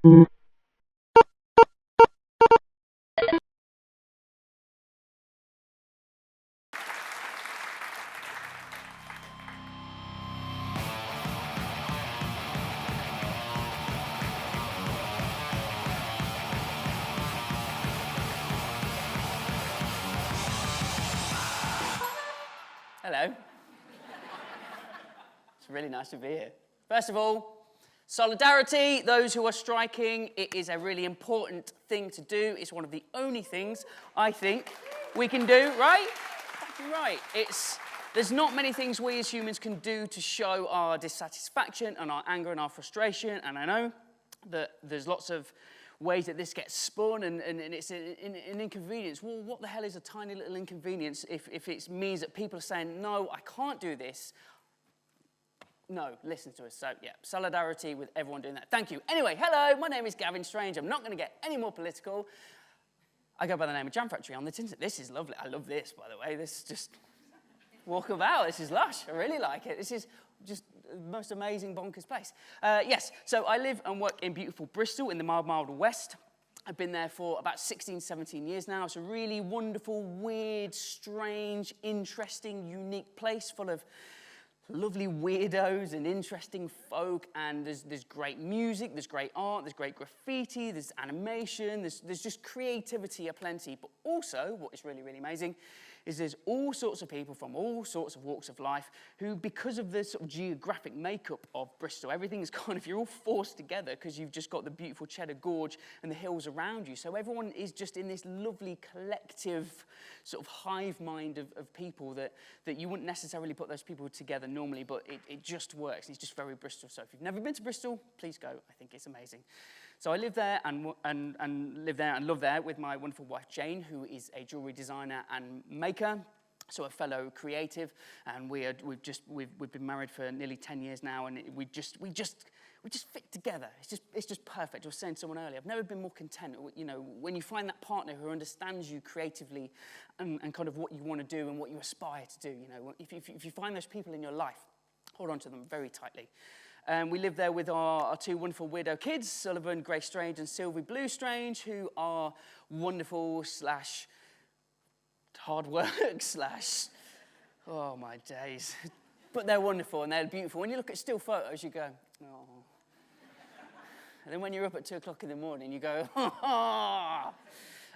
Hello. It's really nice to be here. First of all, solidarity, those who are striking, it is a really important thing to do. It's one of the only things I think we can do, right? Right. There's not many things we as humans can do to show our dissatisfaction and our anger and our frustration, and I know that there's lots of ways that this gets spun and it's an inconvenience. Well, what the hell is a tiny little inconvenience if it means that people are saying, no, I can't do this. No, listen to us. So, yeah, solidarity with everyone doing that. Thank you. Anyway, hello, my name is Gavin Strange. I'm not going to get any more political. I go by the name of Jam Factory on the internet. This is lovely. I love this, by the way. This is just walk about. This is lush. I really like it. This is just the most amazing, bonkers place. Yes, so I live and work in beautiful Bristol in the mild west. I've been there for about 16, 17 years now. It's a really wonderful, weird, strange, interesting, unique place full of lovely weirdos and interesting folk, and there's great music, there's great art, there's great graffiti, there's animation, there's just creativity aplenty. But also, what is really, really amazing is there's all sorts of people from all sorts of walks of life who, because of the sort of geographic makeup of Bristol, everything's kind of, you're all forced together because you've just got the beautiful Cheddar Gorge and the hills around you. So everyone is just in this lovely collective sort of hive mind of people that you wouldn't necessarily put those people together normally, but it just works. It's just very Bristol. So if you've never been to Bristol, please go. I think it's amazing. So I live there and live there and love there with my wonderful wife Jane, who is a jewelry designer and maker, so a fellow creative, and we've been married for nearly 10 years now, and we just fit together. It's just perfect. I was saying to someone earlier, I've never been more content. You know, when you find that partner who understands you creatively and kind of what you want to do and what you aspire to do. You know, if you find those people in your life, hold on to them very tightly. We live there with our two wonderful weirdo kids, Sullivan Grey Strange and Sylvie Blue Strange, who are wonderful / hard work / oh my days. But they're wonderful and they're beautiful. When you look at still photos, you go, oh. And then when you're up at 2 o'clock in the morning, you go, ha.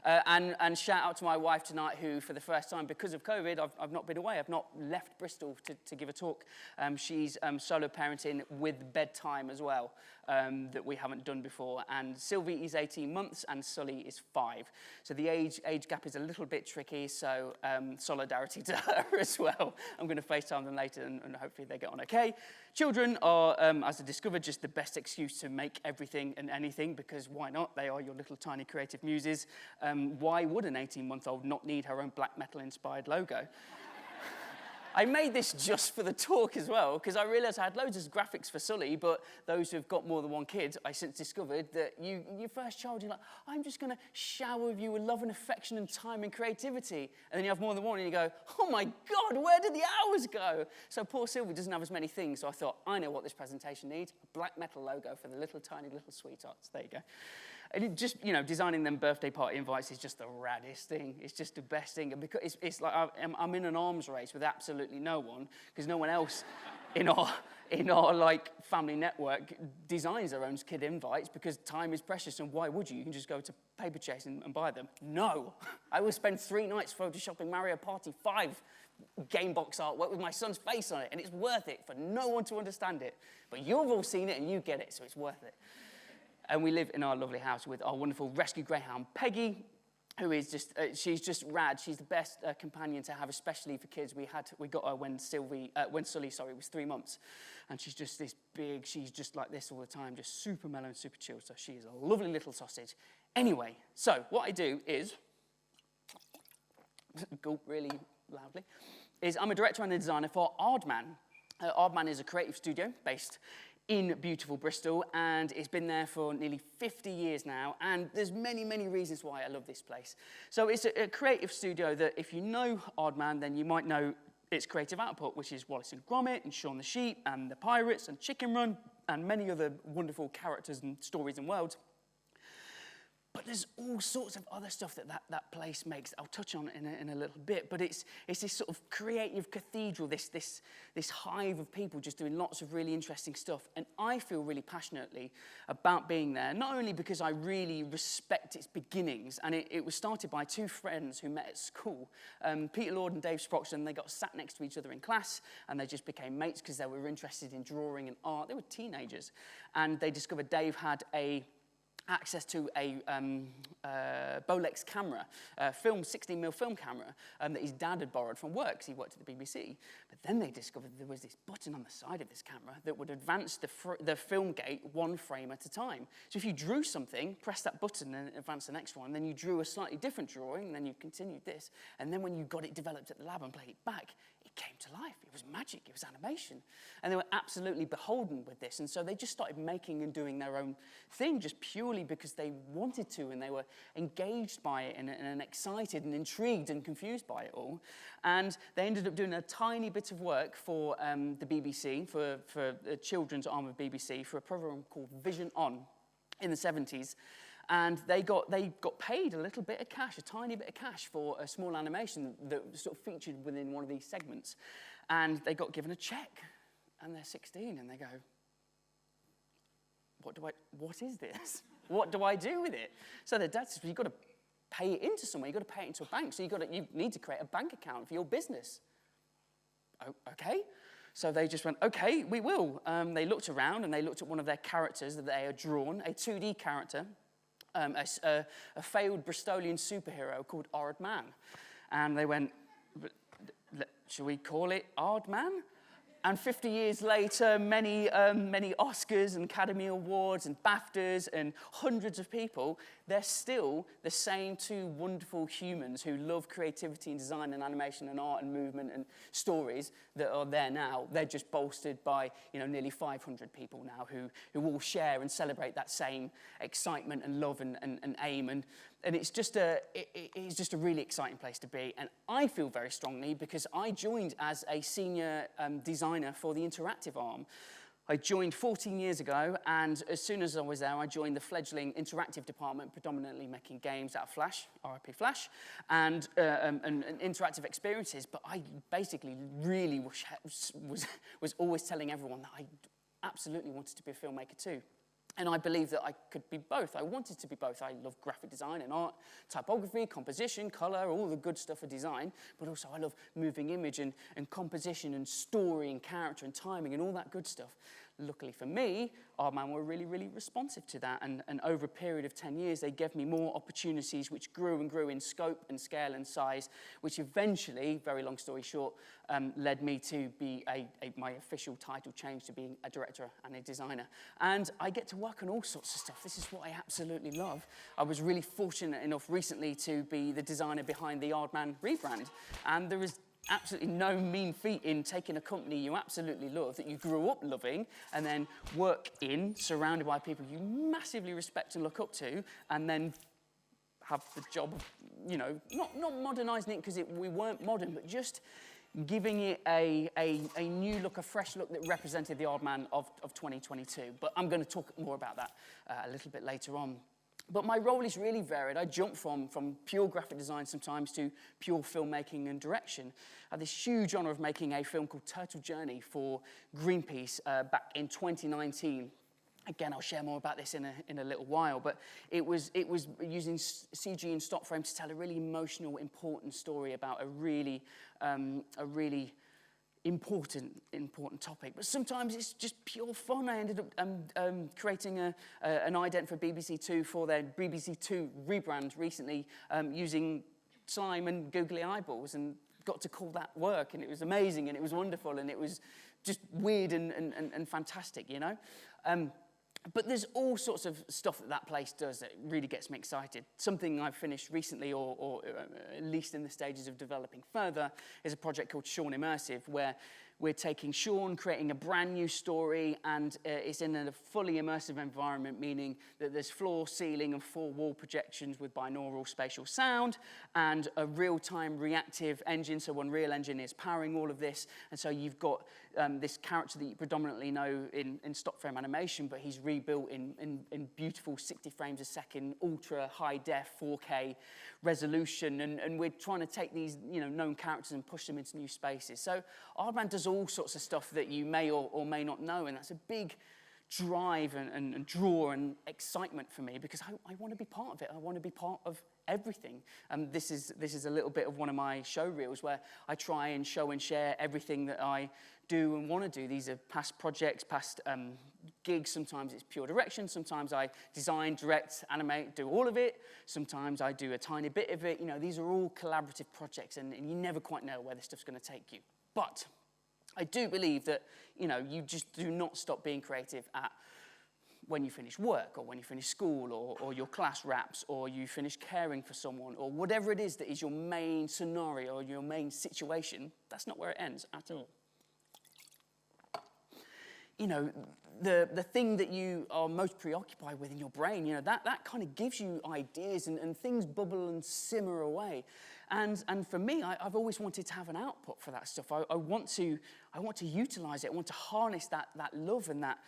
And shout out to my wife tonight, who, for the first time, because of COVID, I've not been away. I've not left Bristol to give a talk. She's solo parenting with bedtime as well, that we haven't done before. And Sylvie is 18 months and Sully is 5. So the age gap is a little bit tricky, so solidarity to her as well. I'm going to FaceTime them later and hopefully they get on okay. Children are, as I discovered, just the best excuse to make everything and anything, because why not? They are your little tiny creative muses. Why would an 18-month-old not need her own black metal-inspired logo? I made this just for the talk as well, because I realised I had loads of graphics for Sully, but those who've got more than one kid, I since discovered that your first child, you're like, I'm just going to shower with you with love and affection and time and creativity. And then you have more than one, and you go, oh my God, where did the hours go? So poor Sylvie doesn't have as many things, so I thought, I know what this presentation needs, a black metal logo for the little tiny little sweethearts. There you go. And it just, you know, designing them birthday party invites is just the raddest thing. It's just the best thing. And because it's like I'm in an arms race with absolutely no one, because no one else in our like family network designs their own kid invites, because time is precious, and why would you? You can just go to Paperchase and buy them. No. I will spend 3 nights photoshopping Mario Party 5 game box artwork with my son's face on it, and it's worth it for no one to understand it. But you've all seen it and you get it, so it's worth it. And we live in our lovely house with our wonderful rescue greyhound, Peggy, who is just, she's just rad. She's the best companion to have, especially for kids. We got her when Sully was 3 months. And she's just this big, she's just like this all the time, just super mellow and super chilled. So she is a lovely little sausage. Anyway, so what I do is, gulp really loudly, is I'm a director and a designer for Aardman. Aardman is a creative studio based in beautiful Bristol, and it's been there for nearly 50 years now, and there's many, many reasons why I love this place. So it's a creative studio that, if you know Aardman, then you might know its creative output, which is Wallace and Gromit, and Shaun the Sheep, and the Pirates, and Chicken Run, and many other wonderful characters and stories and worlds. But there's all sorts of other stuff that place makes. I'll touch on it in a little bit. But it's this sort of creative cathedral, this hive of people just doing lots of really interesting stuff. And I feel really passionately about being there, not only because I really respect its beginnings, and it was started by two friends who met at school, Peter Lord and Dave Sproxton. They got sat next to each other in class, and they just became mates because they were interested in drawing and art. They were teenagers, and they discovered Dave had access to a Bolex camera, 16mm film camera, that his dad had borrowed from work because he worked at the BBC. But then they discovered there was this button on the side of this camera that would advance the film gate one frame at a time. So if you drew something, press that button and advance the next one, then you drew a slightly different drawing, and then you continued this. And then when you got it developed at the lab and played it back, it came to life. It was magic. It was animation. And they were absolutely beholden with this. And so they just started making and doing their own thing just purely because they wanted to, and they were engaged by it and excited and intrigued and confused by it all. And they ended up doing a tiny bit of work for the BBC, for the children's arm of BBC, for a program called Vision On in the 70s. And they got paid a little bit of cash, a tiny bit of cash, for a small animation that sort of featured within one of these segments. And they got given a check, and they're 16, and they go, what is this? What do I do with it? So their dad says, well, you've got to pay it into somewhere. You've got to pay it into a bank. So you need to create a bank account for your business. Oh, okay. So they just went, okay, we will. They looked around, and they looked at one of their characters that they had drawn, a 2D character, a failed Bristolian superhero called Aardman. And they went, shall we call it Aardman? And 50 years later, many Oscars and Academy Awards and BAFTAs and hundreds of people, they're still the same two wonderful humans who love creativity and design and animation and art and movement and stories that are there now. They're just bolstered by nearly 500 people now who all share and celebrate that same excitement and love and aim. And it's just a really exciting place to be. And I feel very strongly because I joined as a senior designer for the interactive arm. I joined 14 years ago, and as soon as I was there, I joined the fledgling interactive department, predominantly making games out of Flash, RIP Flash, and interactive experiences. But I basically really was always telling everyone that I absolutely wanted to be a filmmaker too. And I believe that I could be both. I wanted to be both. I love graphic design and art, typography, composition, color, all the good stuff of design. But also I love moving image and composition and story and character and timing and all that good stuff. Luckily for me, Aardman were really, really responsive to that. And over a period of 10 years, they gave me more opportunities which grew and grew in scope and scale and size, which eventually, very long story short, led me to be my official title change to being a director and a designer. And I get to work on all sorts of stuff. This is what I absolutely love. I was really fortunate enough recently to be the designer behind the Aardman rebrand. And there is absolutely no mean feat in taking a company you absolutely love, that you grew up loving, and then work in, surrounded by people you massively respect and look up to, and then have the job of, not modernising it because we weren't modern, but just giving it a new look, a fresh look that represented the Aardman of 2022. But I'm going to talk more about that a little bit later on. But my role is really varied. I jump from pure graphic design sometimes to pure filmmaking and direction. I had this huge honour of making a film called Turtle Journey for Greenpeace back in 2019. Again, I'll share more about this in a little while, but it was using CG and stop frame to tell a really emotional, important story about a really important topic. But sometimes it's just pure fun. I ended up creating an ident for BBC Two for their BBC Two rebrand recently, using slime and googly eyeballs, and got to call that work, and it was amazing, and it was wonderful, and it was just weird and fantastic, But there's all sorts of stuff that place does that really gets me excited. Something I've finished recently, or at least in the stages of developing further, is a project called Sean Immersive, where we're taking Sean, creating a brand new story, and it's in a fully immersive environment, meaning that there's floor, ceiling, and 4 wall projections with binaural spatial sound, and a real-time reactive engine, so Unreal Engine is powering all of this, and so you've got this character that you predominantly know in stop frame animation, but he's rebuilt in beautiful 60 frames a second, ultra high def 4K resolution, and we're trying to take these known characters and push them into new spaces. So Aardman does all sorts of stuff that you may or may not know, and that's a big drive and draw and excitement for me, because I want to be part of it. I want to be part of everything. This is a little bit of one of my show reels where I try and show and share everything that I do and want to do. These are past projects, past gigs. Sometimes it's pure direction. Sometimes I design, direct, animate, do all of it. Sometimes I do a tiny bit of it. These are all collaborative projects, and you never quite know where this stuff's going to take you. But I do believe that, you just do not stop being creative at when you finish work, or when you finish school, or your class wraps, or you finish caring for someone, or whatever it is that is your main scenario or your main situation. That's not where it ends at all. The thing that you are most preoccupied with in your brain, that kind of gives you ideas, and things bubble and simmer away. And for me, I've always wanted to have an output for that stuff. I want to utilize it. I want to harness that love and that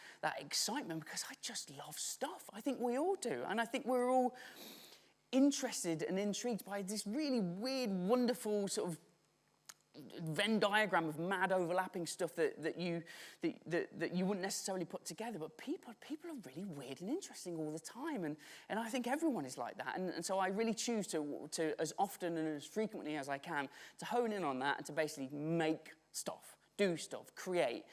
excitement, because I just love stuff. I think we all do. And I think we're all interested and intrigued by this really weird, wonderful sort of Venn diagram of mad overlapping stuff that you wouldn't necessarily put together. But people are really weird and interesting all the time, and I think everyone is like that. And so I really choose to as often and as frequently as I can to hone in on that, and to basically make stuff, do stuff, create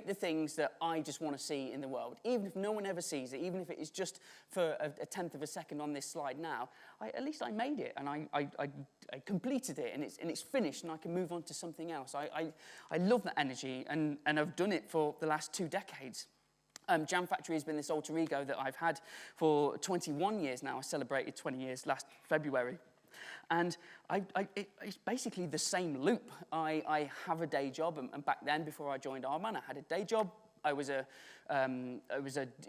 the things that I just want to see in the world. Even if no one ever sees it, even if it is just for a tenth of a second on this slide now, at least I made it, and I completed it, and it's finished, and I can move on to something else. I love that energy, and I've done it for the last 2 decades. Jam Factory has been this alter ego that I've had for 21 years now. I celebrated 20 years last February. And it's basically the same loop. I have a day job, and back then, before I joined Aardman, I had a day job. I was a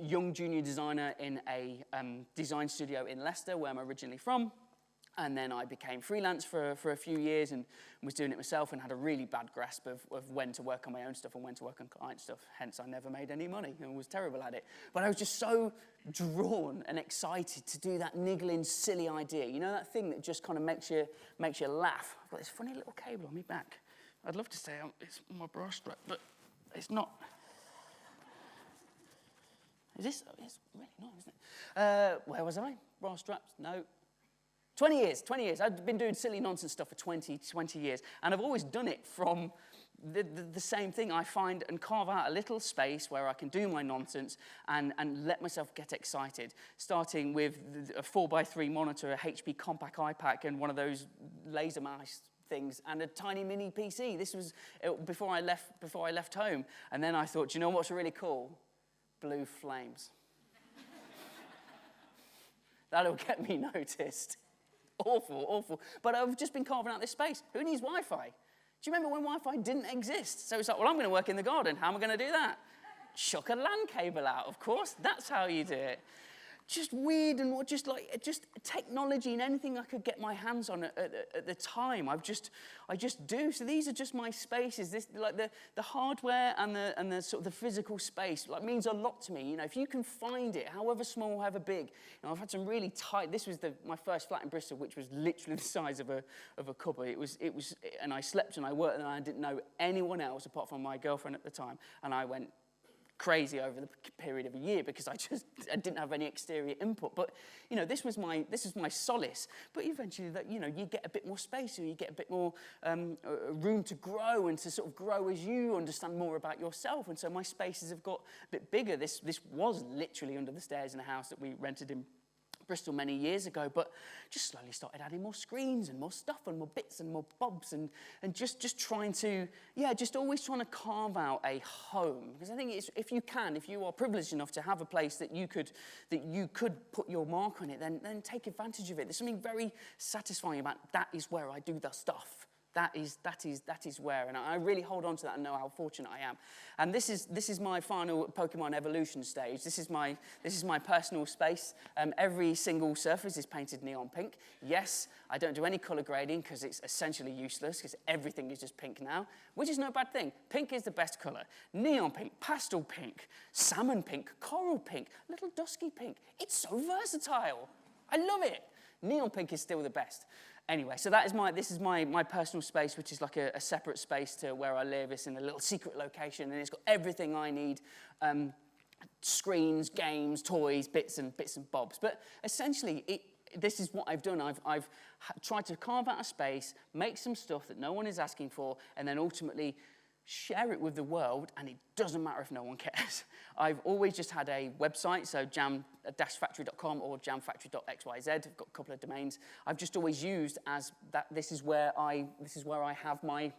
young junior designer in a design studio in Leicester, where I'm originally from. And then I became freelance for a few years, and was doing it myself, and had a really bad grasp of when to work on my own stuff and when to work on client stuff. Hence, I never made any money and was terrible at it. But I was just so drawn and excited to do that niggling, silly idea. That thing that just kind of makes you laugh. I've got this funny little cable on my back. I'd love to say it's my bra strap, but it's not. It's really not, isn't it? Where was I? Bra straps? No. 20 years. I've been doing silly nonsense stuff for 20 years. And I've always done it from the same thing. I find and carve out a little space where I can do my nonsense and let myself get excited. Starting with a 4x3 monitor, a HP Compaq iPad, and one of those laser mouse things, and a tiny mini PC. This was before I left home. And then I thought, do you know what's really cool? Blue flames. That'll get me noticed. Awful. But I've just been carving out this space. Who needs Wi-Fi? Do you remember when Wi-Fi didn't exist? So it's like, well, I'm going to work in the garden. How am I going to do that? Chuck a LAN cable out, of course. That's how you do it. Just weird, and just technology and anything I could get my hands on at the time. I just do. So these are just my spaces. This, like the hardware and the sort of the physical space, means a lot to me. If you can find it, however small, however big. I've had some really tight. This was my first flat in Bristol, which was literally the size of a cupboard. It was, and I slept and I worked, and I didn't know anyone else apart from my girlfriend at the time. And I went crazy over the period of a year because I didn't have any exterior input. But this was my solace. But eventually, you get a bit more space, or you get a bit more room to grow, and to sort of grow as you understand more about yourself. And so my spaces have got a bit bigger. This was literally under the stairs in a house that we rented in Bristol many years ago, but just slowly started adding more screens and more stuff and more bits and more bobs, and just trying to, just always trying to carve out a home. Because I think if you are privileged enough to have a place that you could put your mark on it, then take advantage of it. There's something very satisfying about that is where I do the stuff. That is where, and I really hold on to that and know how fortunate I am. And this is my final Pokemon evolution stage. This is my personal space. Every single surface is painted neon pink. Yes, I don't do any color grading because it's essentially useless because everything is just pink now, which is no bad thing. Pink is the best color. Neon pink, pastel pink, salmon pink, coral pink, little dusky pink. It's so versatile. I love it. Neon pink is still the best. Anyway, so this is my personal space, which is like a separate space to where I live. It's in a little secret location, and it's got everything I need, screens, games, toys, bits and bobs. But essentially, this is what I've done. I've tried to carve out a space, make some stuff that no one is asking for, and then ultimately share it with the world, and it doesn't matter if no one cares. I've always just had a website, so jam-factory.com or jamfactory.xyz. I've got a couple of domains. I've just always used as that. This is where I have my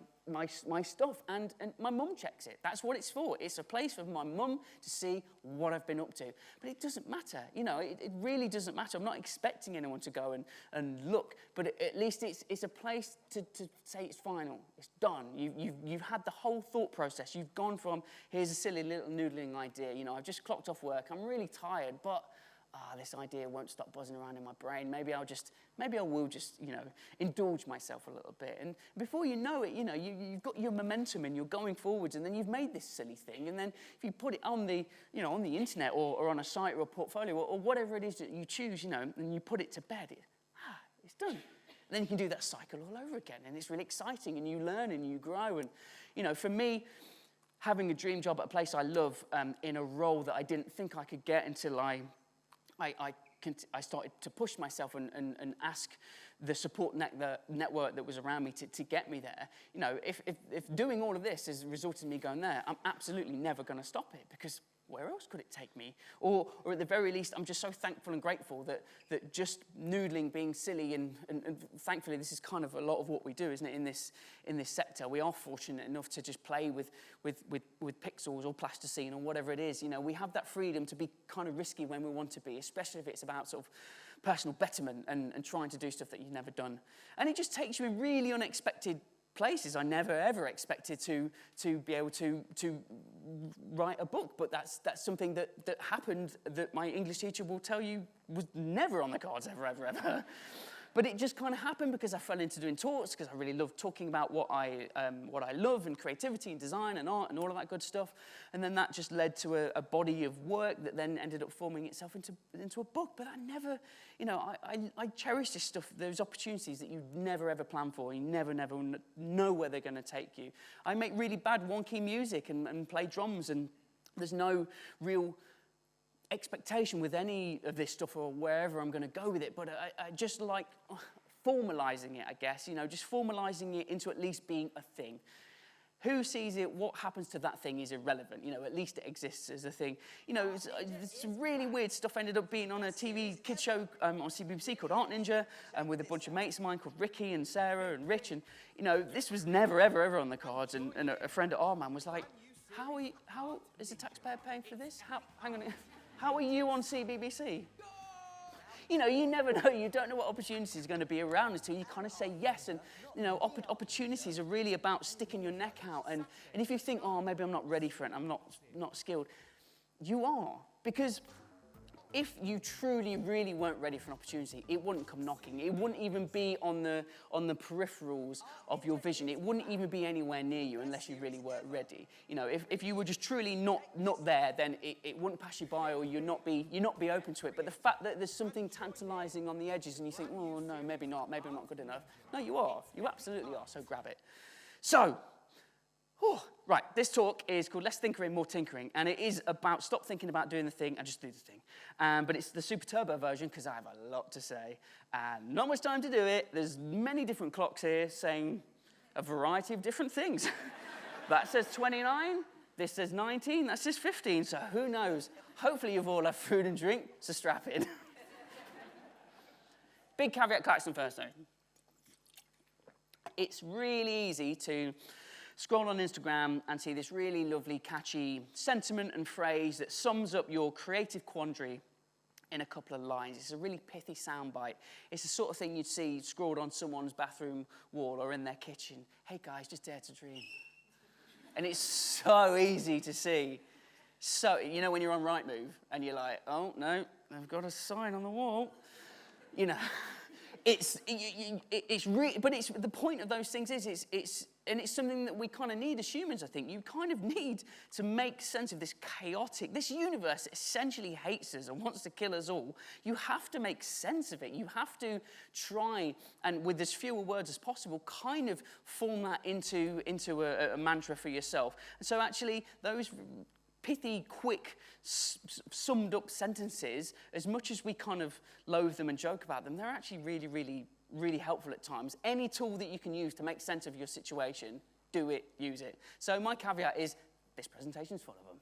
stuff, and my mum checks it. That's what it's for. It's a place for my mum to see what I've been up to. But it doesn't matter. You know, it really doesn't matter. I'm not expecting anyone to go and look, but at least it's a place to say it's final. It's done. You've had the whole thought process. You've gone from, here's a silly little noodling idea. You know, I've just clocked off work. I'm really tired, but this idea won't stop buzzing around in my brain. Maybe I will just, you know, indulge myself a little bit. And before you know it, you know, you've got your momentum and you're going forwards, and then you've made this silly thing. And then if you put it on the, you know, on the internet or on a site or a portfolio or whatever it is that you choose, you know, and you put it to bed, it's done. And then you can do that cycle all over again, and it's really exciting, and you learn and you grow. And, you know, for me, having a dream job at a place I love in a role that I didn't think I could get until I started to push myself and ask the support network that was around me to get me there. You know, if doing all of this has resulted in me going there, I'm absolutely never going to stop it, because where else could it take me? Or at the very least, I'm just so thankful and grateful that just noodling, being silly, and thankfully this is kind of a lot of what we do, isn't it, in this sector. We are fortunate enough to just play with pixels or plasticine or whatever it is. You know, we have that freedom to be kind of risky when we want to be, especially if it's about sort of personal betterment and trying to do stuff that you've never done. And it just takes you in really unexpected places. I never ever expected to be able to write a book, but that's something that happened that my English teacher will tell you was never on the cards ever. But it just kind of happened because I fell into doing talks, because I really love talking about what I love, and creativity and design and art and all of that good stuff. And then that just led to a body of work that then ended up forming itself into a book. But I never, you know, I cherish this stuff, those opportunities that you never ever plan for. You never know where they're going to take you. I make really bad wonky music and play drums, and there's no real expectation with any of this stuff or wherever I'm going to go with it, but I just like formalizing it, I guess, you know, just formalizing it into at least being a thing. Who sees it, what happens to that thing is irrelevant, you know, at least it exists as a thing. You know, it's really weird stuff. Ended up being on a TV kids show on CBBC called Art Ninja, with a bunch of mates of mine called Ricky and Sarah and Rich, and, you know, this was never ever on the cards, and a friend at Arman was like, how is the taxpayer paying for this? Hang on. How are you on CBBC? You know, you never know. You don't know what opportunities are going to be around until you kind of say yes. And, you know, opportunities are really about sticking your neck out. And if you think, oh, maybe I'm not ready for it, I'm not skilled, you are. Because if you truly, really weren't ready for an opportunity, it wouldn't come knocking. It wouldn't even be on the peripherals of your vision. It wouldn't even be anywhere near you unless you really weren't ready. You know, if you were just truly not there, then it wouldn't pass you by, or you'd not be open to it. But the fact that there's something tantalizing on the edges, and you think, oh no, maybe not, maybe I'm not good enough. No, you are. You absolutely are. So grab it. So. Right, this talk is called Less Thinkering, More Tinkering, and it is about stop thinking about doing the thing and just do the thing. But it's the super turbo version, because I have a lot to say and not much time to do it. There's many different clocks here saying a variety of different things. That says 29, this says 19, that says 15, so who knows? Hopefully you've all had food and drink, so strap in. Big caveat, Claxton first though. It's really easy to scroll on Instagram and see this really lovely, catchy sentiment and phrase that sums up your creative quandary in a couple of lines. It's a really pithy soundbite. It's the sort of thing you'd see scrawled on someone's bathroom wall or in their kitchen. Hey guys, just dare to dream. And it's so easy to see. So, you know when you're on Rightmove and you're like, oh no, they've got a sign on the wall. You know, it's really, but it's, the point of those things is, and it's something that we kind of need as humans, I think. You kind of need to make sense of this chaotic, this universe essentially hates us and wants to kill us all. You have to make sense of it. You have to try, and with as fewer words as possible, kind of form that into a mantra for yourself. And so actually, those pithy, quick, summed up sentences, as much as we kind of loathe them and joke about them, they're actually really, really, really helpful at times. Any tool that you can use to make sense of your situation, do it, use it. So my caveat is, this presentation's full of them.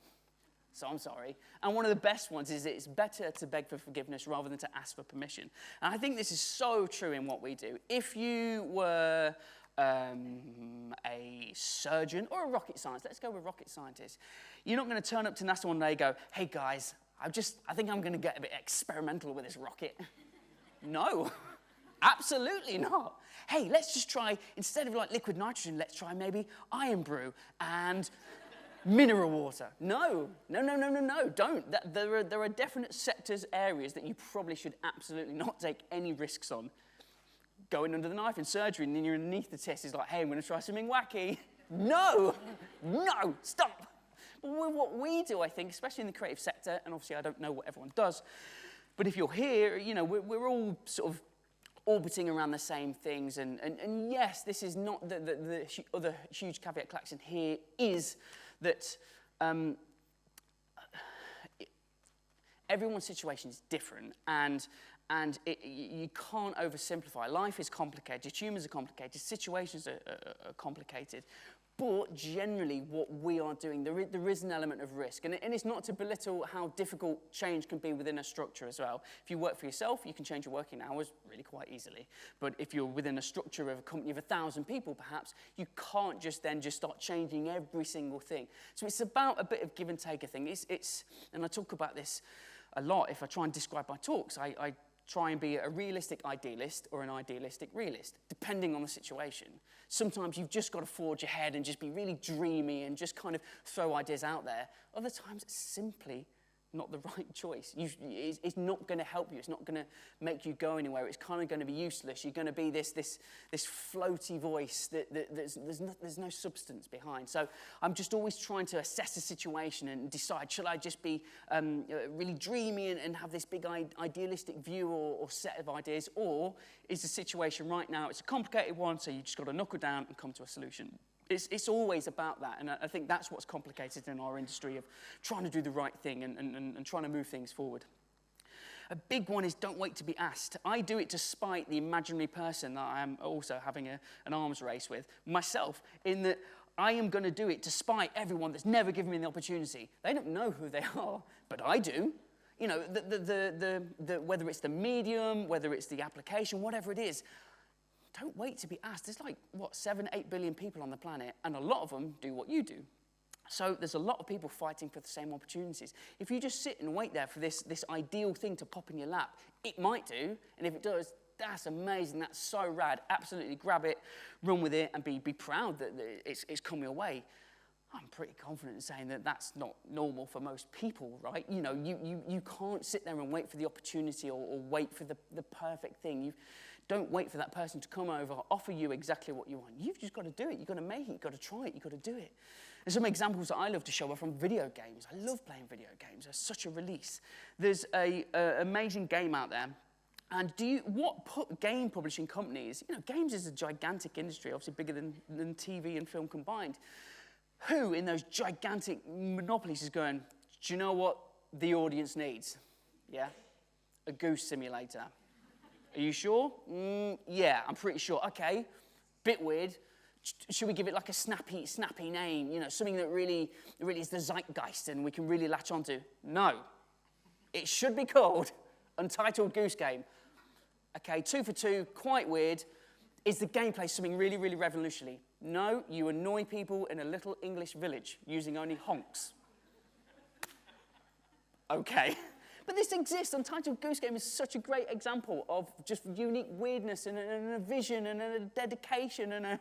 So I'm sorry. And one of the best ones is it's better to beg for forgiveness rather than to ask for permission. And I think this is so true in what we do. If you were a surgeon or a rocket scientist, let's go with rocket scientist. You're not going to turn up to NASA one day and go, hey guys, I think I'm going to get a bit experimental with this rocket. No, absolutely not. Hey, let's just try, instead of like liquid nitrogen, let's try maybe iron brew and mineral water. No, don't. There are definite sectors, areas that you probably should absolutely not take any risks on. Going under the knife in surgery and then your anaesthetist is like, hey, I'm going to try something wacky. No, stop. But with what we do, I think, especially in the creative sector, and obviously I don't know what everyone does, but if you're here, you know, we're all sort of orbiting around the same things. And yes, this is not the other huge caveat klaxon here is that everyone's situation is different, and you can't oversimplify. Life is complicated, humans are complicated, situations are complicated. But generally, what we are doing, there is an element of risk. And it's not to belittle how difficult change can be within a structure as well. If you work for yourself, you can change your working hours really quite easily. But if you're within a structure of a company of 1,000 people, perhaps, you can't just start changing every single thing. So it's about a bit of give and take, I think. And I talk about this a lot. If I try and describe my talks, I try and be a realistic idealist or an idealistic realist, depending on the situation. Sometimes you've just got to forge ahead and just be really dreamy and just kind of throw ideas out there. Other times, it's simply not the right choice. It's not going to help you. It's not going to make you go anywhere. It's kind of going to be useless. You're going to be this floaty voice that there's no substance behind. So I'm just always trying to assess the situation and decide, shall I just be really dreamy and have this big idealistic view or set of ideas, or is the situation right now, it's a complicated one, so you just got to knuckle down and come to a solution. It's always about that, and I think that's what's complicated in our industry of trying to do the right thing and trying to move things forward. A big one is don't wait to be asked. I do it to spite the imaginary person that I am also having an arms race with, myself, in that I am going to do it to spite everyone that's never given me the opportunity. They don't know who they are, but I do. You know, whether it's the medium, whether it's the application, whatever it is, don't wait to be asked. There's like, 7-8 billion people on the planet, and a lot of them do what you do. So there's a lot of people fighting for the same opportunities. If you just sit and wait there for this ideal thing to pop in your lap, it might do, and if it does, that's amazing, that's so rad. Absolutely grab it, run with it, and be proud that it's come your way. I'm pretty confident in saying that that's not normal for most people, right? You know, you can't sit there and wait for the opportunity or wait for the perfect thing. Don't wait for that person to come over, offer you exactly what you want. You've just got to do it. You've got to make it. You've got to try it. You've got to do it. And some examples that I love to show are from video games. I love playing video games. They're such a release. There's an amazing game out there. And game publishing companies, you know, games is a gigantic industry, obviously bigger than TV and film combined. Who in those gigantic monopolies is going, do you know what the audience needs? Yeah? A goose simulator. Are you sure? Yeah, I'm pretty sure. Okay, bit weird. Should we give it like a snappy name? You know, something that really is the zeitgeist and we can really latch onto? No. It should be called Untitled Goose Game. Okay, 2 for 2, quite weird. Is the gameplay something really, really revolutionary? No, you annoy people in a little English village using only honks. Okay. But this exists. Untitled Goose Game is such a great example of just unique weirdness and a vision and a dedication and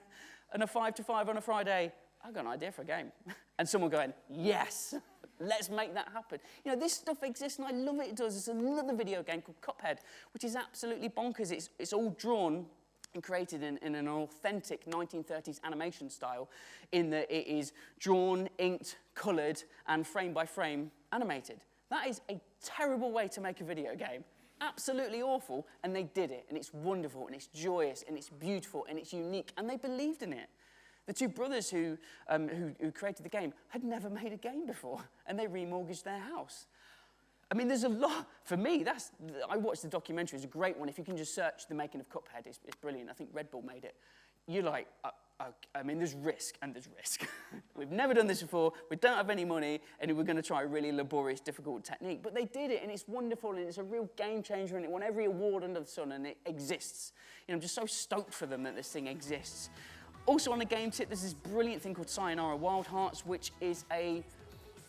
a 5 to 5 on a Friday. I've got an idea for a game. And someone going, yes, let's make that happen. You know, this stuff exists and I love it. It does. There's another video game called Cuphead, which is absolutely bonkers. It's all drawn and created in an authentic 1930s animation style, in that it is drawn, inked, coloured, and frame by frame animated. That is a terrible way to make a video game. Absolutely awful, and they did it, and it's wonderful, and it's joyous, and it's beautiful, and it's unique, and they believed in it. The two brothers who created the game had never made a game before, and they remortgaged their house. I mean, there's a lot, for me, I watched the documentary, it's a great one. If you can just search the making of Cuphead, it's brilliant. I think Red Bull made it. You're like, I mean, there's risk and there's risk. We've never done this before, we don't have any money, and we're gonna try a really laborious, difficult technique. But they did it, and it's wonderful, and it's a real game changer, and it won every award under the sun, and it exists. You know, I'm just so stoked for them that this thing exists. Also on the game tip, there's this brilliant thing called Sayonara Wild Hearts, which is a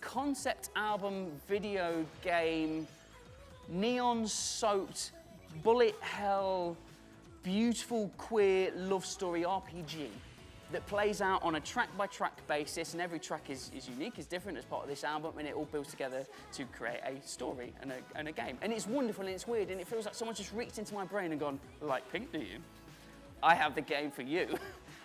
concept album, video game, neon-soaked, bullet hell, beautiful queer love story RPG that plays out on a track-by-track basis, and every track is unique, is different as part of this album, and it all builds together to create a story and a game. And it's wonderful, and it's weird, and it feels like someone just reached into my brain and gone, like Pink, do you? I have the game for you.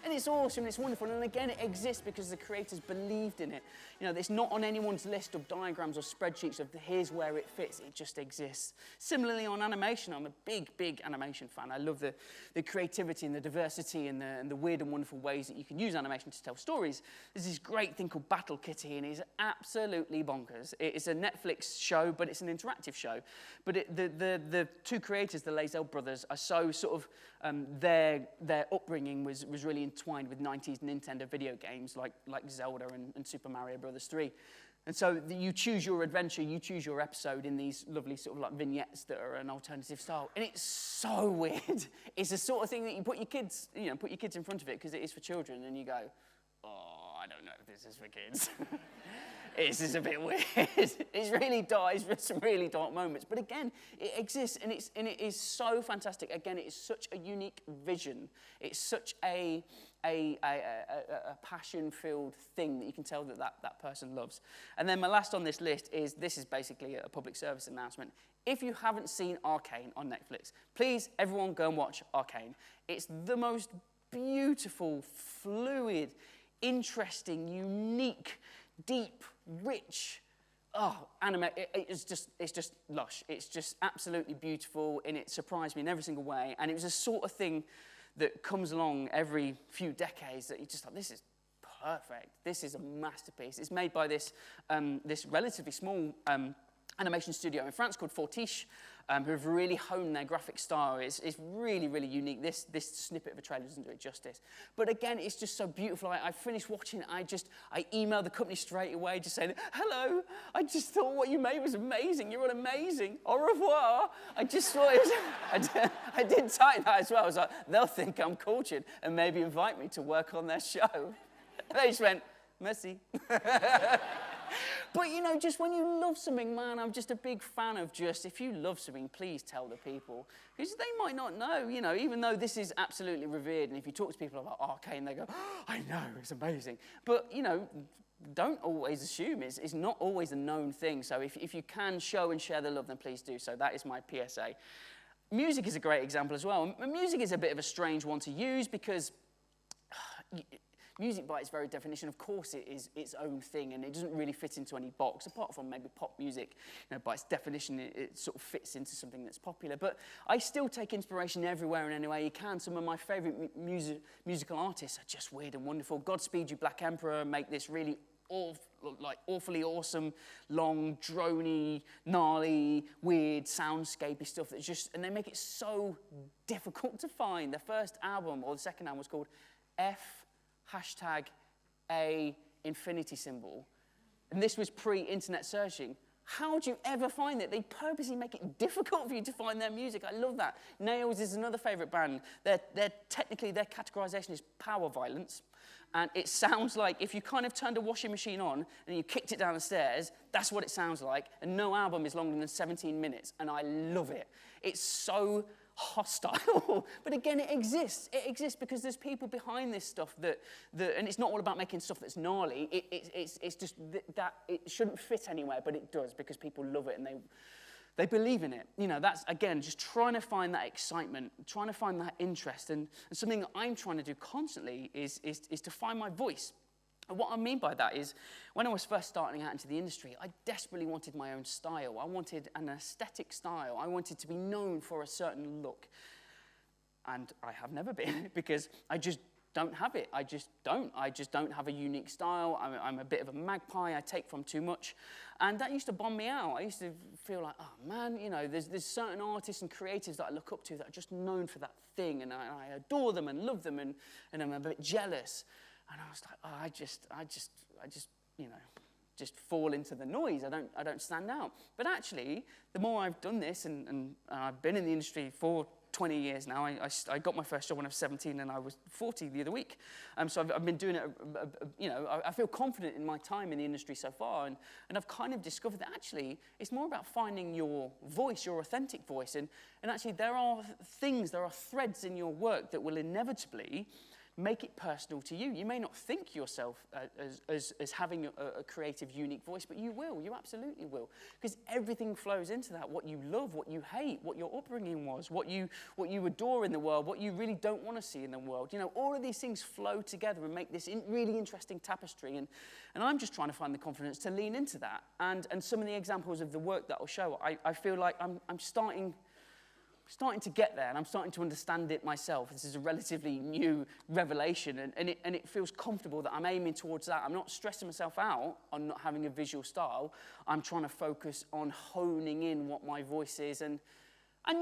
And it's awesome, it's wonderful, and again, it exists because the creators believed in it. You know, it's not on anyone's list of diagrams or spreadsheets of here's where it fits, it just exists. Similarly, on animation, I'm a big animation fan. I love the creativity and the diversity and the weird and wonderful ways that you can use animation to tell stories. There's this great thing called Battle Kitty, and it's absolutely bonkers. It's a Netflix show, but it's an interactive show. But the two creators, the Lazel brothers, are so sort of, their upbringing was really entwined with 90s Nintendo video games like Zelda and Super Mario Bros. 3. And so you choose your adventure, you choose your episode in these lovely sort of like vignettes that are an alternative style. And it's so weird. It's the sort of thing that you put your kids in front of it because it is for children, and you go, oh, I don't know if this is for kids. This is a bit weird. It's really dark, it's some really dark moments. But again, it exists, and it is so fantastic. Again, it is such a unique vision. It's such a passion-filled thing that you can tell that person loves. And then my last on this list this is basically a public service announcement. If you haven't seen Arcane on Netflix, please, everyone, go and watch Arcane. It's the most beautiful, fluid, interesting, unique, deep, rich, anime. It's just lush. It's just absolutely beautiful, and it surprised me in every single way. And it was a sort of thing that comes along every few decades that you just like, this is perfect. This is a masterpiece. It's made by this relatively small animation studio in France called Fortiche, who have really honed their graphic style. It's really, really unique. This snippet of a trailer doesn't do it justice. But again, it's just so beautiful. I finished watching it. I emailed the company straight away just saying, hello, I just thought what you made was amazing. You're amazing. Au revoir. I just thought it was, I did type that as well. I was like, they'll think I'm cultured and maybe invite me to work on their show. They just went, merci. But, you know, just when you love something, man, I'm just a big fan of just, if you love something, please tell the people. Because they might not know, you know, even though this is absolutely revered, and if you talk to people about Arcane, they go, oh, I know, it's amazing. But, you know, don't always assume. It's not always a known thing. So if you can show and share the love, then please do so. That is my PSA. Music is a great example as well. Music is a bit of a strange one to use because music, by its very definition, of course, it is its own thing, and it doesn't really fit into any box, apart from maybe pop music. You know, by its definition, it sort of fits into something that's popular. But I still take inspiration everywhere and any way you can. Some of my favourite musical artists are just weird and wonderful. Godspeed You Black Emperor make this really awfully awesome, long, drony, gnarly, weird, soundscapey stuff that's just, and they make it so difficult to find. Their first album, or the second album, was called #A infinity symbol. And this was pre-internet searching. How do you ever find it? They purposely make it difficult for you to find their music. I love that. Nails is another favourite band. Technically, their categorisation is power violence. And it sounds like if you kind of turned a washing machine on and you kicked it down the stairs, that's what it sounds like. And no album is longer than 17 minutes. And I love it. It's so hostile. But again, it exists. It exists because there's people behind this stuff and it's not all about making stuff that's gnarly. It's just that it shouldn't fit anywhere, but it does because people love it and they believe in it. You know, that's, again, just trying to find that excitement, trying to find that interest. And something that I'm trying to do constantly is to find my voice. And what I mean by that is, when I was first starting out into the industry, I desperately wanted my own style. I wanted an aesthetic style. I wanted to be known for a certain look. And I have never been, because I just don't have it. I just don't have a unique style. I'm a bit of a magpie. I take from too much. And that used to bum me out. I used to feel like, oh man, you know, there's certain artists and creatives that I look up to that are just known for that thing. And I adore them and love them, and I'm a bit jealous. And I was like, oh, I just, you know, just fall into the noise. I don't stand out. But actually, the more I've done this, and I've been in the industry for 20 years now. I got my first job when I was 17, and I was 40 the other week. So I've been doing it, you know, I feel confident in my time in the industry so far, and I've kind of discovered that actually it's more about finding your voice, your authentic voice, and actually there are threads in your work that will inevitably make it personal to you. You may not think yourself as having a creative, unique voice, but you will. You absolutely will. Because everything flows into that. What you love, what you hate, what your upbringing was, what you adore in the world, what you really don't want to see in the world. You know, all of these things flow together and make this really interesting tapestry. And I'm just trying to find the confidence to lean into that. And some of the examples of the work that I'll show, I feel like I'm starting to get there, and I'm starting to understand it myself. This is a relatively new revelation, and it feels comfortable that I'm aiming towards that. I'm not stressing myself out on not having a visual style. I'm trying to focus on honing in what my voice is and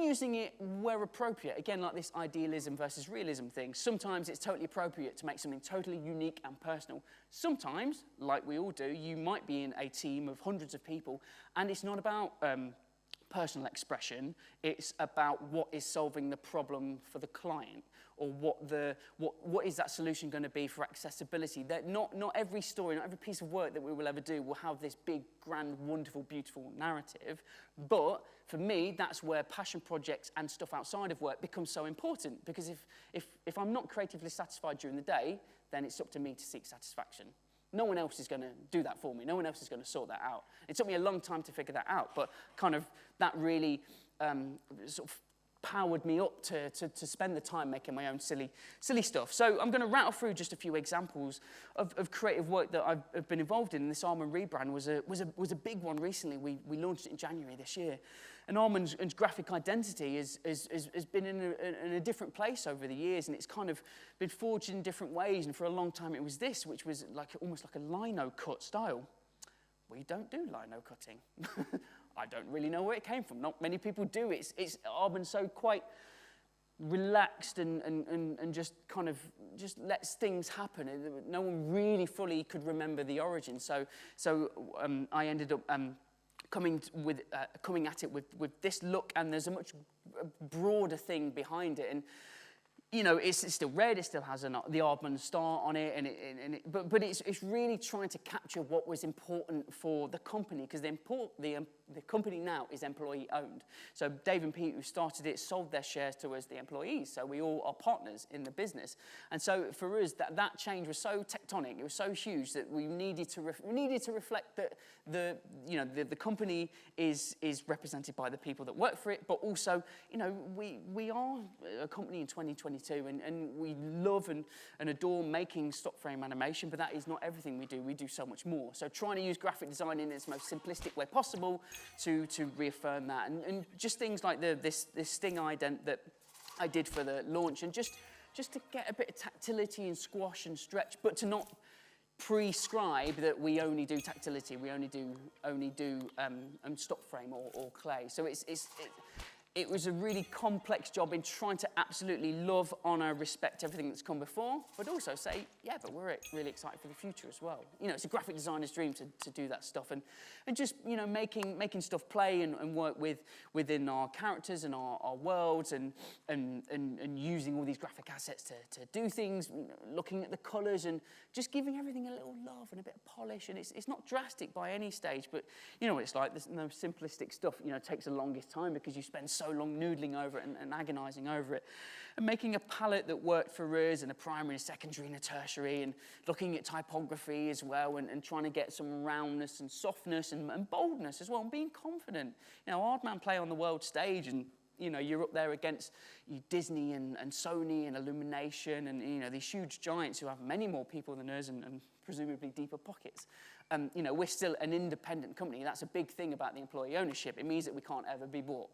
using it where appropriate. Again, like this idealism versus realism thing. Sometimes it's totally appropriate to make something totally unique and personal. Sometimes, like we all do, you might be in a team of hundreds of people, and it's not about personal expression, it's about what is solving the problem for the client, or what is that solution going to be for accessibility. That not every story, not every piece of work that we will ever do will have this big, grand, wonderful, beautiful narrative, but for me, that's where passion projects and stuff outside of work becomes so important, because if I'm not creatively satisfied during the day, then it's up to me to seek satisfaction. No one else is going to do that for me. No one else is going to sort that out. It took me a long time to figure that out, but kind of that really sort of powered me up to spend the time making my own silly stuff. So I'm going to rattle through just a few examples of creative work that I've been involved in. This Armand rebrand was a big one recently. We launched it in January this year. And Armand's graphic identity has been in a different place over the years, and it's kind of been forged in different ways. And for a long time, it was this, which was almost like a lino cut style. We don't do lino cutting. I don't really know where it came from. Not many people do. It's Armand's so quite relaxed and just kind of just lets things happen. No one really fully could remember the origin. So I ended up coming at it with this look, and there's a much broader thing behind it. And you know, it's still red. It still has the Aardman star on it, but it's really trying to capture what was important for the company, because the company now is employee owned. So Dave and Pete, who started it, sold their shares to us, the employees. So we all are partners in the business. And so for us, that change was so tectonic. It was so huge that we needed to reflect that the company is represented by the people that work for it, but also, you know, we are a company in 2022. And we love and adore making stop frame animation, but that is not everything we do. We do so much more. So trying to use graphic design in its most simplistic way possible to reaffirm that. And just things like this sting ident that I did for the launch, and just to get a bit of tactility and squash and stretch, but to not prescribe that we only do tactility, we only do stop frame or clay. So it was a really complex job in trying to absolutely love, honour, respect everything that's come before, but also say, yeah, but we're really excited for the future as well. You know, it's a graphic designer's dream to do that stuff, and just, you know, making stuff play and work within our characters and our worlds, and using all these graphic assets to do things, looking at the colours and just giving everything a little love and a bit of polish. And it's not drastic by any stage, but you know what it's like. There's no simplistic stuff, you know, takes the longest time because you spend so long noodling over it and agonising over it. And making a palette that worked for us in a primary, a secondary and a tertiary, and looking at typography as well, and trying to get some roundness and softness and boldness as well, and being confident. You know, Aardman play on the world stage, and you know, you're up there against Disney and Sony and Illumination and, you know, these huge giants who have many more people than us and presumably deeper pockets. You know, we're still an independent company. That's a big thing about the employee ownership. It means that we can't ever be bought.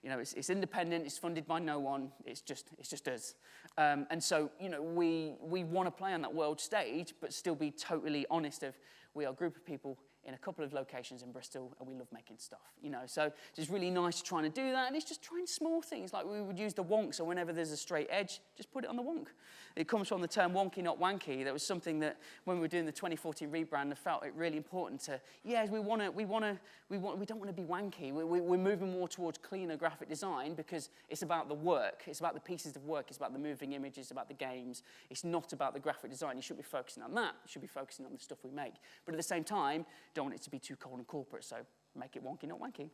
You know, it's independent, it's funded by no one, it's just us. And so, you know, we want to play on that world stage, but still be totally honest of, we are a group of people in a couple of locations in Bristol, and we love making stuff, you know. So it's really nice trying to do that, and it's just trying small things, like we would use the wonk, so whenever there's a straight edge, just put it on the wonk. It comes from the term wonky, not wanky. That was something that when we were doing the 2014 rebrand, I felt it really important to, yeah, we don't want to be wanky. We're moving more towards cleaner graphic design because it's about the work, it's about the pieces of work, it's about the moving images, about the games. It's not about the graphic design. You should be focusing on that. You should be focusing on the stuff we make. But at the same time, don't want it to be too cold and corporate, so make it wonky, not wanky.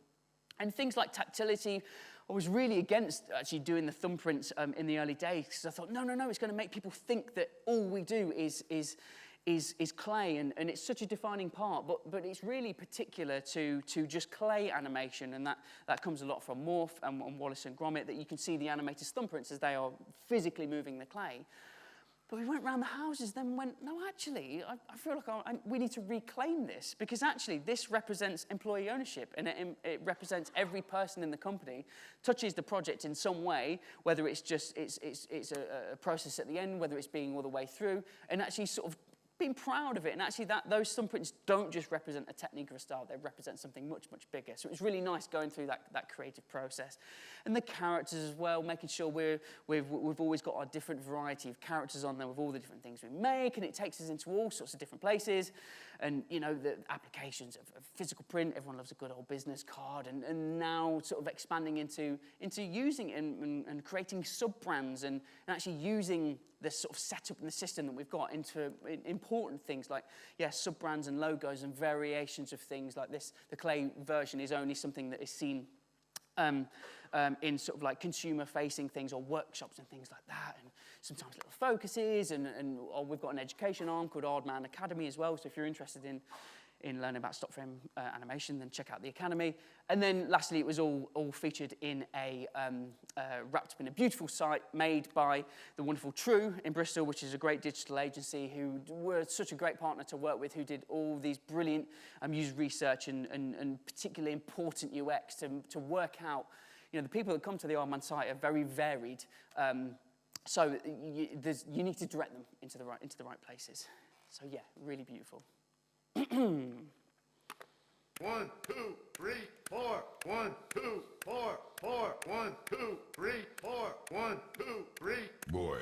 And things like tactility, I was really against actually doing the thumbprints in the early days, because I thought, no, it's going to make people think that all we do is clay, and it's such a defining part, but it's really particular to just clay animation, and that comes a lot from Morph and Wallace and Gromit, that you can see the animators' thumbprints as they are physically moving the clay. But we went around the houses, then went, no, actually, I feel like we need to reclaim this, because actually this represents employee ownership, and it represents every person in the company, touches the project in some way, whether it's just it's a process at the end, whether it's being all the way through, and actually sort of being proud of it. And actually those thumbprints don't just represent a technique or a style, they represent something much, much bigger. So it was really nice going through that creative process. And the characters as well, making sure we've always got our different variety of characters on there with all the different things we make, and it takes us into all sorts of different places. And, you know, the applications of physical print, everyone loves a good old business card, and now sort of expanding into using it and creating sub-brands and actually using the sort of setup and the system that we've got into important things like, yeah, sub-brands and logos and variations of things like this. The clay version is only something that is seen in sort of like consumer-facing things or workshops and things like that, and sometimes little focuses, and we've got an education arm called Aardman Academy as well, so if you're interested in learning about stop frame animation, then check out the Academy. And then lastly, it was all featured in wrapped up in a beautiful site made by the wonderful True in Bristol, which is a great digital agency who were such a great partner to work with, who did all these brilliant user research and particularly important UX to work out, you know, the people that come to the Aardman site are very varied. So you need to direct them into the right places. So yeah, really beautiful. 1, 2, 3, 4. 1, 2, 4, 4. 1, 2, 3, 4. 1, 2, 3. Boy.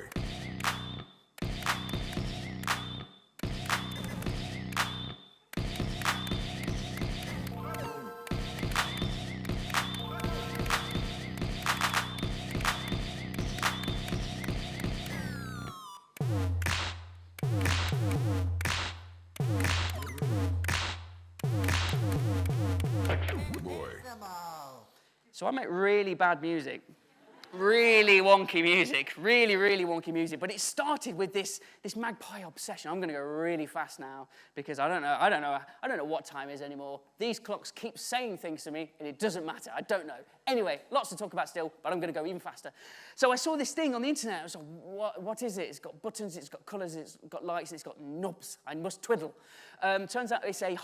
So I make really bad music, really wonky music, really, really wonky music. But it started with this magpie obsession. I'm going to go really fast now because I don't know what time it is anymore. These clocks keep saying things to me, and it doesn't matter. I don't know. Anyway, lots to talk about still, but I'm going to go even faster. So I saw this thing on the internet. I was like, what is it? It's got buttons, it's got colours, it's got lights, and it's got knobs. I must twiddle. Turns out it's a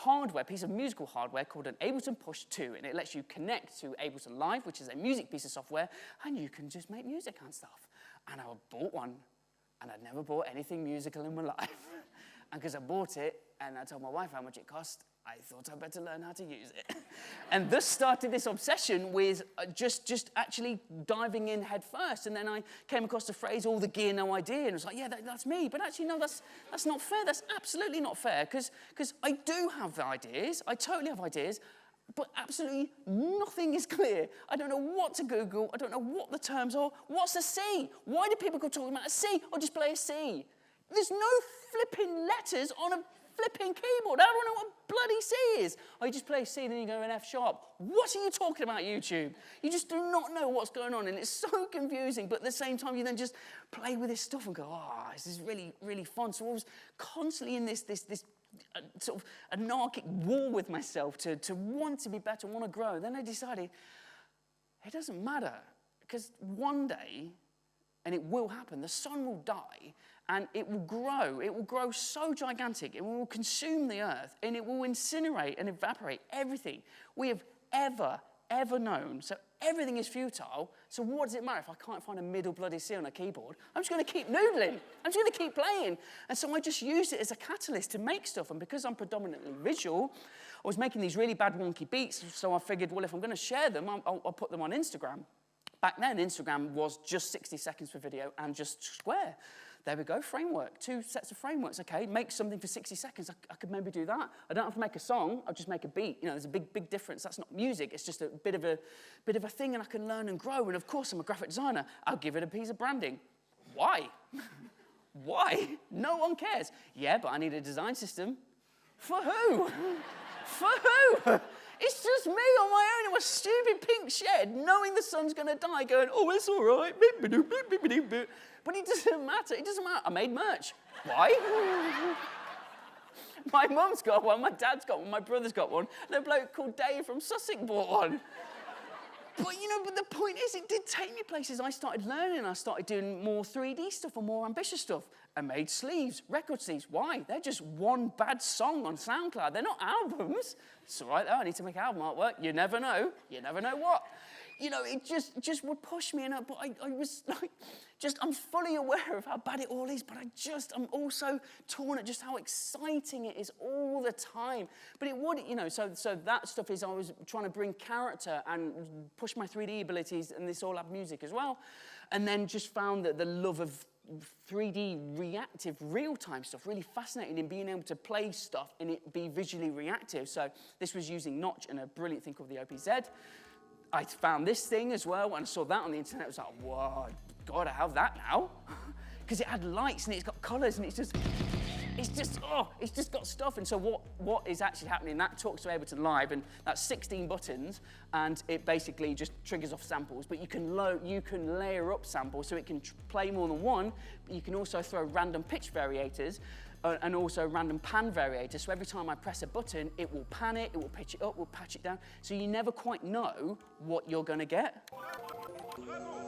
piece of musical hardware called an Ableton Push 2, and it lets you connect to Ableton Live, which is a music piece of software, and you can just make music and stuff. And I bought one, and I'd never bought anything musical in my life. And because I bought it, and I told my wife how much it cost, I thought I'd better learn how to use it. And thus started this obsession with just actually diving in head first. And then I came across the phrase, all the gear, no idea. And I was like, yeah, that's me. But actually, no, that's not fair. That's absolutely not fair. Because I do have the ideas. I totally have ideas. But absolutely nothing is clear. I don't know what to Google. I don't know what the terms are. What's a C? Why do people go talking about a C? Or just play a C? There's no flipping letters on a flipping keyboard. I don't know what bloody C is. Oh, you just play C, then you go an F sharp. What are you talking about, YouTube? You just do not know what's going on, and it's so confusing. But at the same time, you then just play with this stuff and go, oh, this is really, really fun. So I was constantly in this sort of anarchic war with myself to want to be better, want to grow. Then I decided, it doesn't matter, because one day, and it will happen, the sun will die, and it will grow. It will grow so gigantic, it will consume the earth, and it will incinerate and evaporate everything we have ever known. So everything is futile. So what does it matter if I can't find a middle bloody C on a keyboard? I'm just going to keep noodling. I'm just going to keep playing. And so I just used it as a catalyst to make stuff. And because I'm predominantly visual, I was making these really bad wonky beats. So I figured, well, if I'm going to share them, I'll put them on Instagram. Back then, Instagram was just 60 seconds for video and just square. There we go, framework, 2 sets of frameworks. Okay, make something for 60 seconds. I could maybe do that. I don't have to make a song. I'll just make a beat. You know, there's a big difference. That's not music. It's just a bit of a thing, and I can learn and grow. And of course, I'm a graphic designer. I'll give it a piece of branding. Why? Why? No one cares. Yeah, but I need a design system. For who? For who? It's just me on my own in my stupid pink shed, knowing the sun's going to die, going, oh, it's all right. But it doesn't matter. It doesn't matter. I made merch. Why? My mum's got one, my dad's got one, my brother's got one, and a bloke called Dave from Sussex bought one. But, you know, but the point is, it did take me places. I started learning. I started doing more 3D stuff and more ambitious stuff. I made sleeves, record sleeves. Why? They're just one bad song on SoundCloud. They're not albums. It's all right, though. I need to make album artwork. You never know. You never know what. You know, it just would push me. But I was like, I'm fully aware of how bad it all is, but I'm also torn at just how exciting it is all the time. But it would, you know, so that stuff is, I was trying to bring character and push my 3D abilities, and this all had music as well. And then just found that the love of 3D reactive real-time stuff really fascinating in being able to play stuff and it be visually reactive. So this was using Notch and a brilliant thing called the OPZ. I found this thing as well, and I saw that on the internet. I was like, whoa, God, I have that now. Because it had lights and it's got colors and it's just got stuff. And so what is actually happening, that talks to Ableton Live, and that's 16 buttons, and it basically just triggers off samples. But you can layer up samples, so it can play more than one, but you can also throw random pitch variators, and also random pan variators. So every time I press a button, it will pan it, it will pitch it up, will patch it down. So you never quite know what you're gonna get.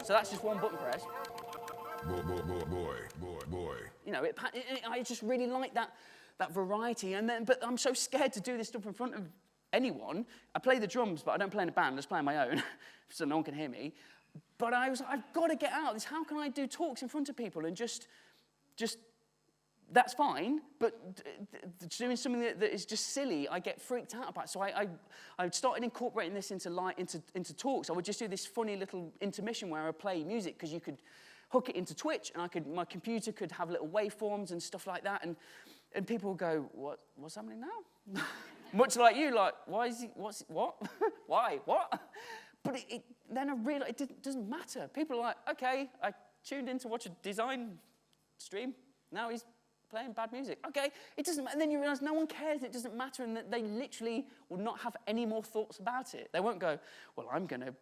So that's just one button press. Boy. You know, I just really like that variety. But I'm so scared to do this stuff in front of anyone. I play the drums, but I don't play in a band. I just play on my own, so no one can hear me. But I was like, I've got to get out of this. How can I do talks in front of people and just that's fine, but doing something that is just silly, I get freaked out about. So I started incorporating this into talks. I would just do this funny little intermission where I play music, because you could hook it into Twitch, and my computer could have little waveforms and stuff like that, and people would go, what's happening now? Much like you, like, why is he, what? Why, what? But then I realized it doesn't matter. People are like, okay, I tuned in to watch a design stream, now he's playing bad music. Okay, it doesn't matter. And then you realize no one cares, it doesn't matter, and that they literally will not have any more thoughts about it. They won't go, well, I'm going to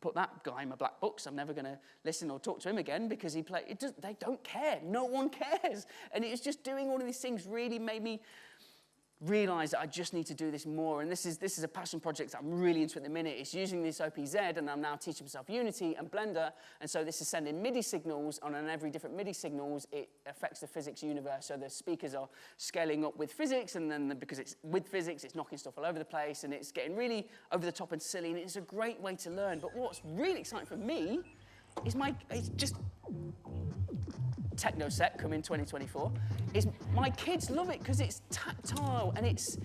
put that guy in my black books. I'm never going to listen or talk to him again because they don't care. No one cares. And it's just doing all of these things really made me realize that I just need to do this more. And this is a passion project that I'm really into at the minute. It's using this OPZ, and I'm now teaching myself Unity and Blender. And so this is sending MIDI signals, and on every different MIDI signals, it affects the physics universe. So the speakers are scaling up with physics, and then because it's with physics, it's knocking stuff all over the place, and it's getting really over the top and silly, and it's a great way to learn. But what's really exciting for me is it's just techno set coming 2024, is my kids love it because it's tactile and it's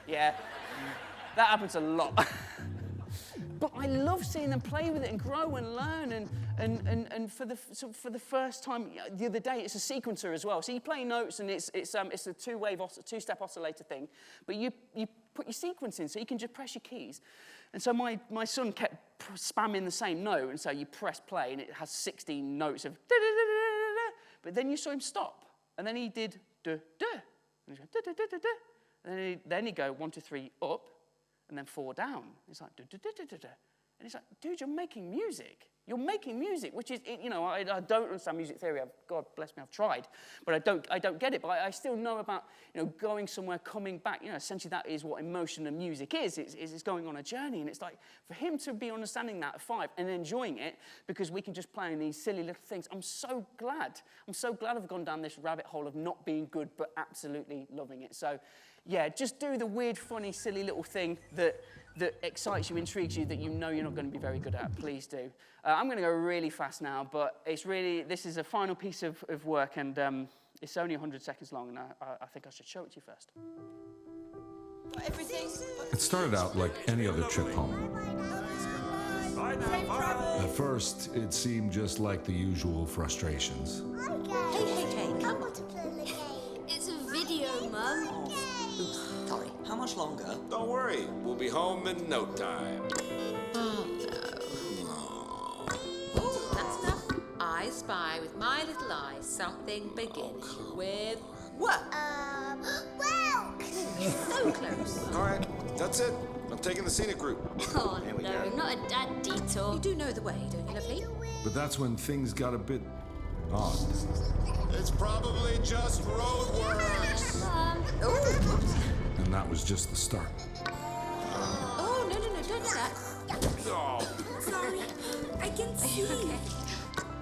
yeah, that happens a lot. But I love seeing them play with it and grow and learn and for the first time the other day, it's a sequencer as well. So you play notes and it's a two-step oscillator thing, but you put your sequence in so you can just press your keys. And so my son kept spamming the same note, and so you press play and it has 16 notes of da-da-da-da-da-da. But then you saw him stop, and then he did da-da, and he'd go da-da-da-da-da. And then he'd go 1, 2, 3 up, and then 4 down. It's like da-da-da-da-da. And it's like, dude, you're making music. You're making music, which is, you know, I don't understand music theory. God bless me, I've tried, but I don't get it. But I still know about, you know, going somewhere, coming back. You know, essentially that is what emotion and music is. It's going on a journey, and it's like for him to be understanding that at 5 and enjoying it because we can just play in these silly little things. I'm so glad. I'm so glad I've gone down this rabbit hole of not being good, but absolutely loving it. So, yeah, just do the weird, funny, silly little thing that excites you, intrigues you, that you know you're not going to be very good at. Please do. I'm going to go really fast now, but this is a final piece of work, and it's only 100 seconds long, and I think I should show it to you first. It started out like any other trip home. At first, it seemed just like the usual frustrations. Hey, I want to play the game. It's a video, Mum. Sorry, how much longer? Don't worry, we'll be home in no time. Oh, that's enough. I spy with my little eyes something beginning with What? Well. so close. All right, that's it. I'm taking the scenic route. Oh, no, not a dad detour. You do know the way, don't you, lovely? But that's when things got a bit odd. It's probably just roadworks. And that was just the start. Oh, no, don't do that. Oh. Sorry, I can see. Okay.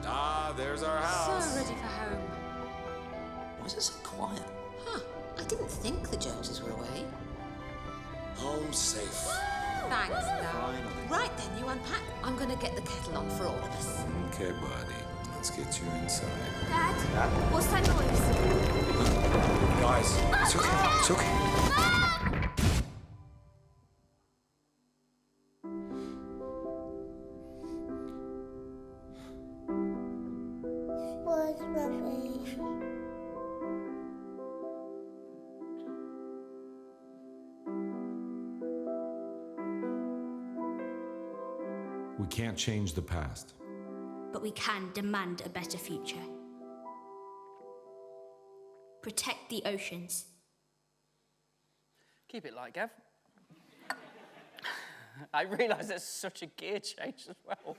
Ah, there's our So house. ready for home. Why is it so quiet? Huh, I didn't think the Joneses were away. Home safe. Thanks, Dad. Finally. Right then, you unpack. I'm going to get the kettle on for all of us. Okay, buddy. Let's get you inside. Dad, what's that noise? Guys, it's okay. It's okay. What's my face? We can't change the past. But we can demand a better future. Protect the oceans. Keep it light, Gav. I realise there's such a gear change as well.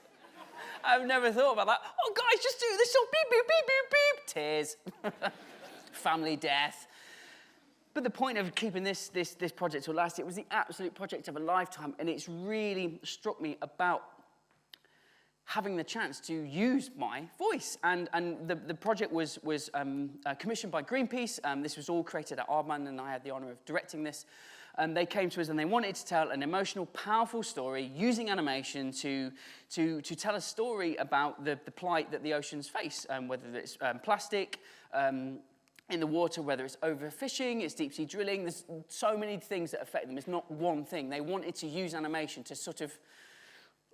I've never thought about that. Oh, guys, just do this song. Beep, beep, beep, beep, beep. Tears. Family death. But the point of keeping this project to last, it was the absolute project of a lifetime, and it's really struck me about having the chance to use my voice. And the project was commissioned by Greenpeace. This was all created at Aardman, and I had the honour of directing this. They came to us and they wanted to tell an emotional, powerful story using animation to tell a story about the plight that the oceans face, whether it's plastic in the water, whether it's overfishing, it's deep sea drilling. There's so many things that affect them. It's not one thing. They wanted to use animation to sort of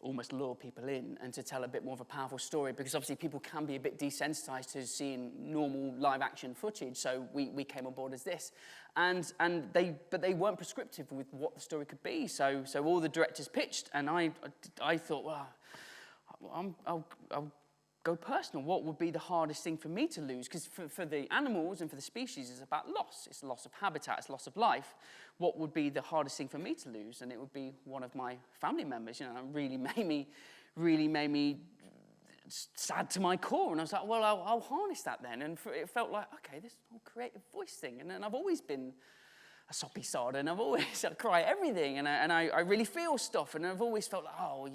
almost lure people in and to tell a bit more of a powerful story, because obviously people can be a bit desensitized to seeing normal live action footage. So we came on board as this, but they weren't prescriptive with what the story could be. So all the directors pitched, and I thought, well, I'll go personal. What would be the hardest thing for me to lose? Because for the animals and for the species, it's about loss. It's loss of habitat, it's loss of life. What would be the hardest thing for me to lose? And it would be one of my family members. You know, it really made me sad to my core. And I was like, well, I'll harness that then. And it felt like, okay, this whole creative voice thing. And then I've always been a soppy sod, and I've always cry everything, and I really feel stuff. And I've always felt like, oh,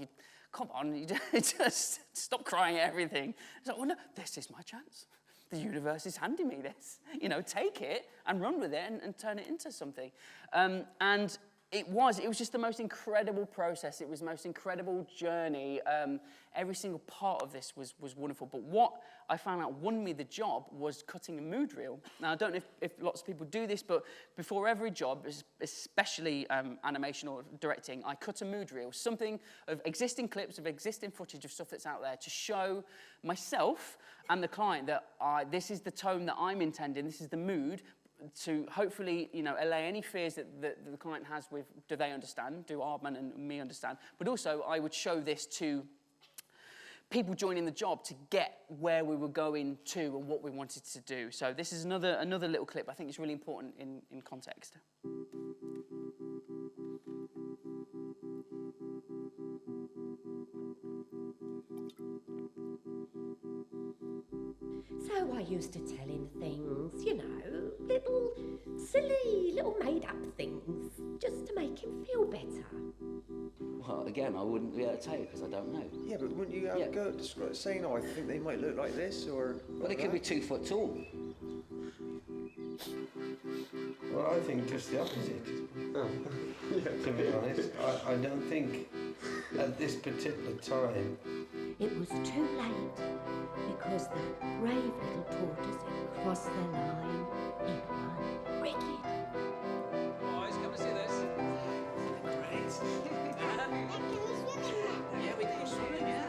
come on, you just stop crying at everything. It's like, well, no, this is my chance. The universe is handing me this. You know, take it and run with it and turn it into something. And It was just the most incredible process. It was the most incredible journey. Every single part of this was wonderful. But what I found out won me the job was cutting a mood reel. Now, I don't know if lots of people do this, but before every job, especially animation or directing, I cut a mood reel, something of existing clips, of existing footage of stuff that's out there to show myself and the client that this is the tone that I'm intending, this is the mood, to hopefully, allay any fears that the client has with, do they understand? Do Aardman and me understand? But also, I would show this to people joining the job to get where we were going to and what we wanted to do. So this is another little clip. I think it's really important in context. So I used to tell him things, little silly, little made-up things, just to make him feel better. Well, again, I wouldn't be able to tell you because I don't know. Yeah, but wouldn't you have a go at saying, I think they might look like this, or... Well, they could be 2 foot tall. Well, I think just the opposite. To be honest, I don't think at this particular time... It was too late, because that brave little tortoise had crossed the line. It won. Wicked. Boys, come and see this. Great. Yeah, we did swimming, yeah.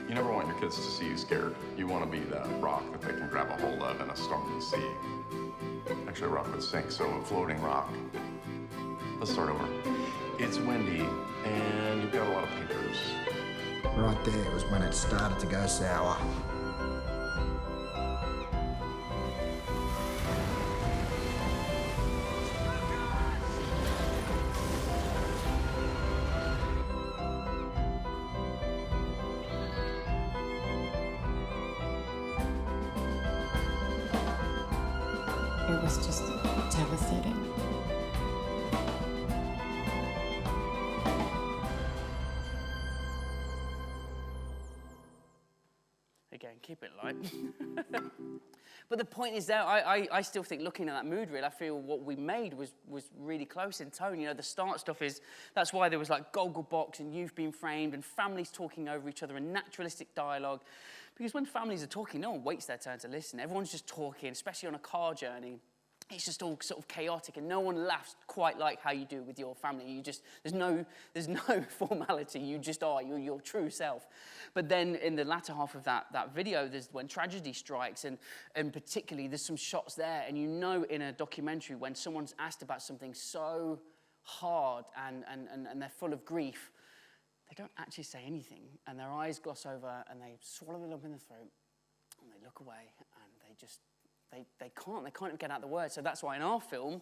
You never want your kids to see you scared. You want to be that rock that they can grab a hold of in a stormy sea. Actually, a rock would sink, so a floating rock. Let's start over. It's windy, and you've got a lot of papers. Right there was when it started to go sour. It was just devastating. Again, keep it light. But the point is that I still think, looking at that mood reel, I feel what we made was really close in tone. The start stuff that's why there was like Gogglebox and youth being framed and families talking over each other and naturalistic dialogue. Because when families are talking, no one waits their turn to listen. Everyone's just talking, especially on a car journey. It's just all sort of chaotic, and no one laughs quite like how you do with your family. There's no formality. You just are your true self. But then in the latter half of that video, there's when tragedy strikes, and particularly there's some shots there, and in a documentary when someone's asked about something so hard and they're full of grief, they don't actually say anything, and their eyes gloss over, and they swallow the lump in the throat, and they look away, and they can't get out the words. So that's why in our film,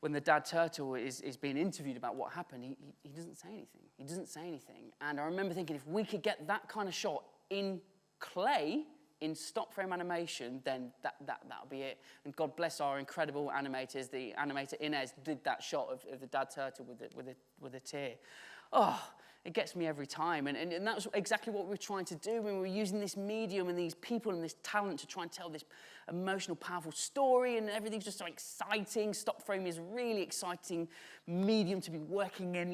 when the dad turtle is being interviewed about what happened, he doesn't say anything. He doesn't say anything. And I remember thinking, if we could get that kind of shot in clay, in stop frame animation, then that'll be it. And God bless our incredible animators. The animator Inez did that shot of the dad turtle with a tear. Oh, it gets me every time. And that's exactly what we were trying to do when we were using this medium and these people and this talent to try and tell this emotional, powerful story, and everything's just so exciting. Stop frame is a really exciting medium to be working in.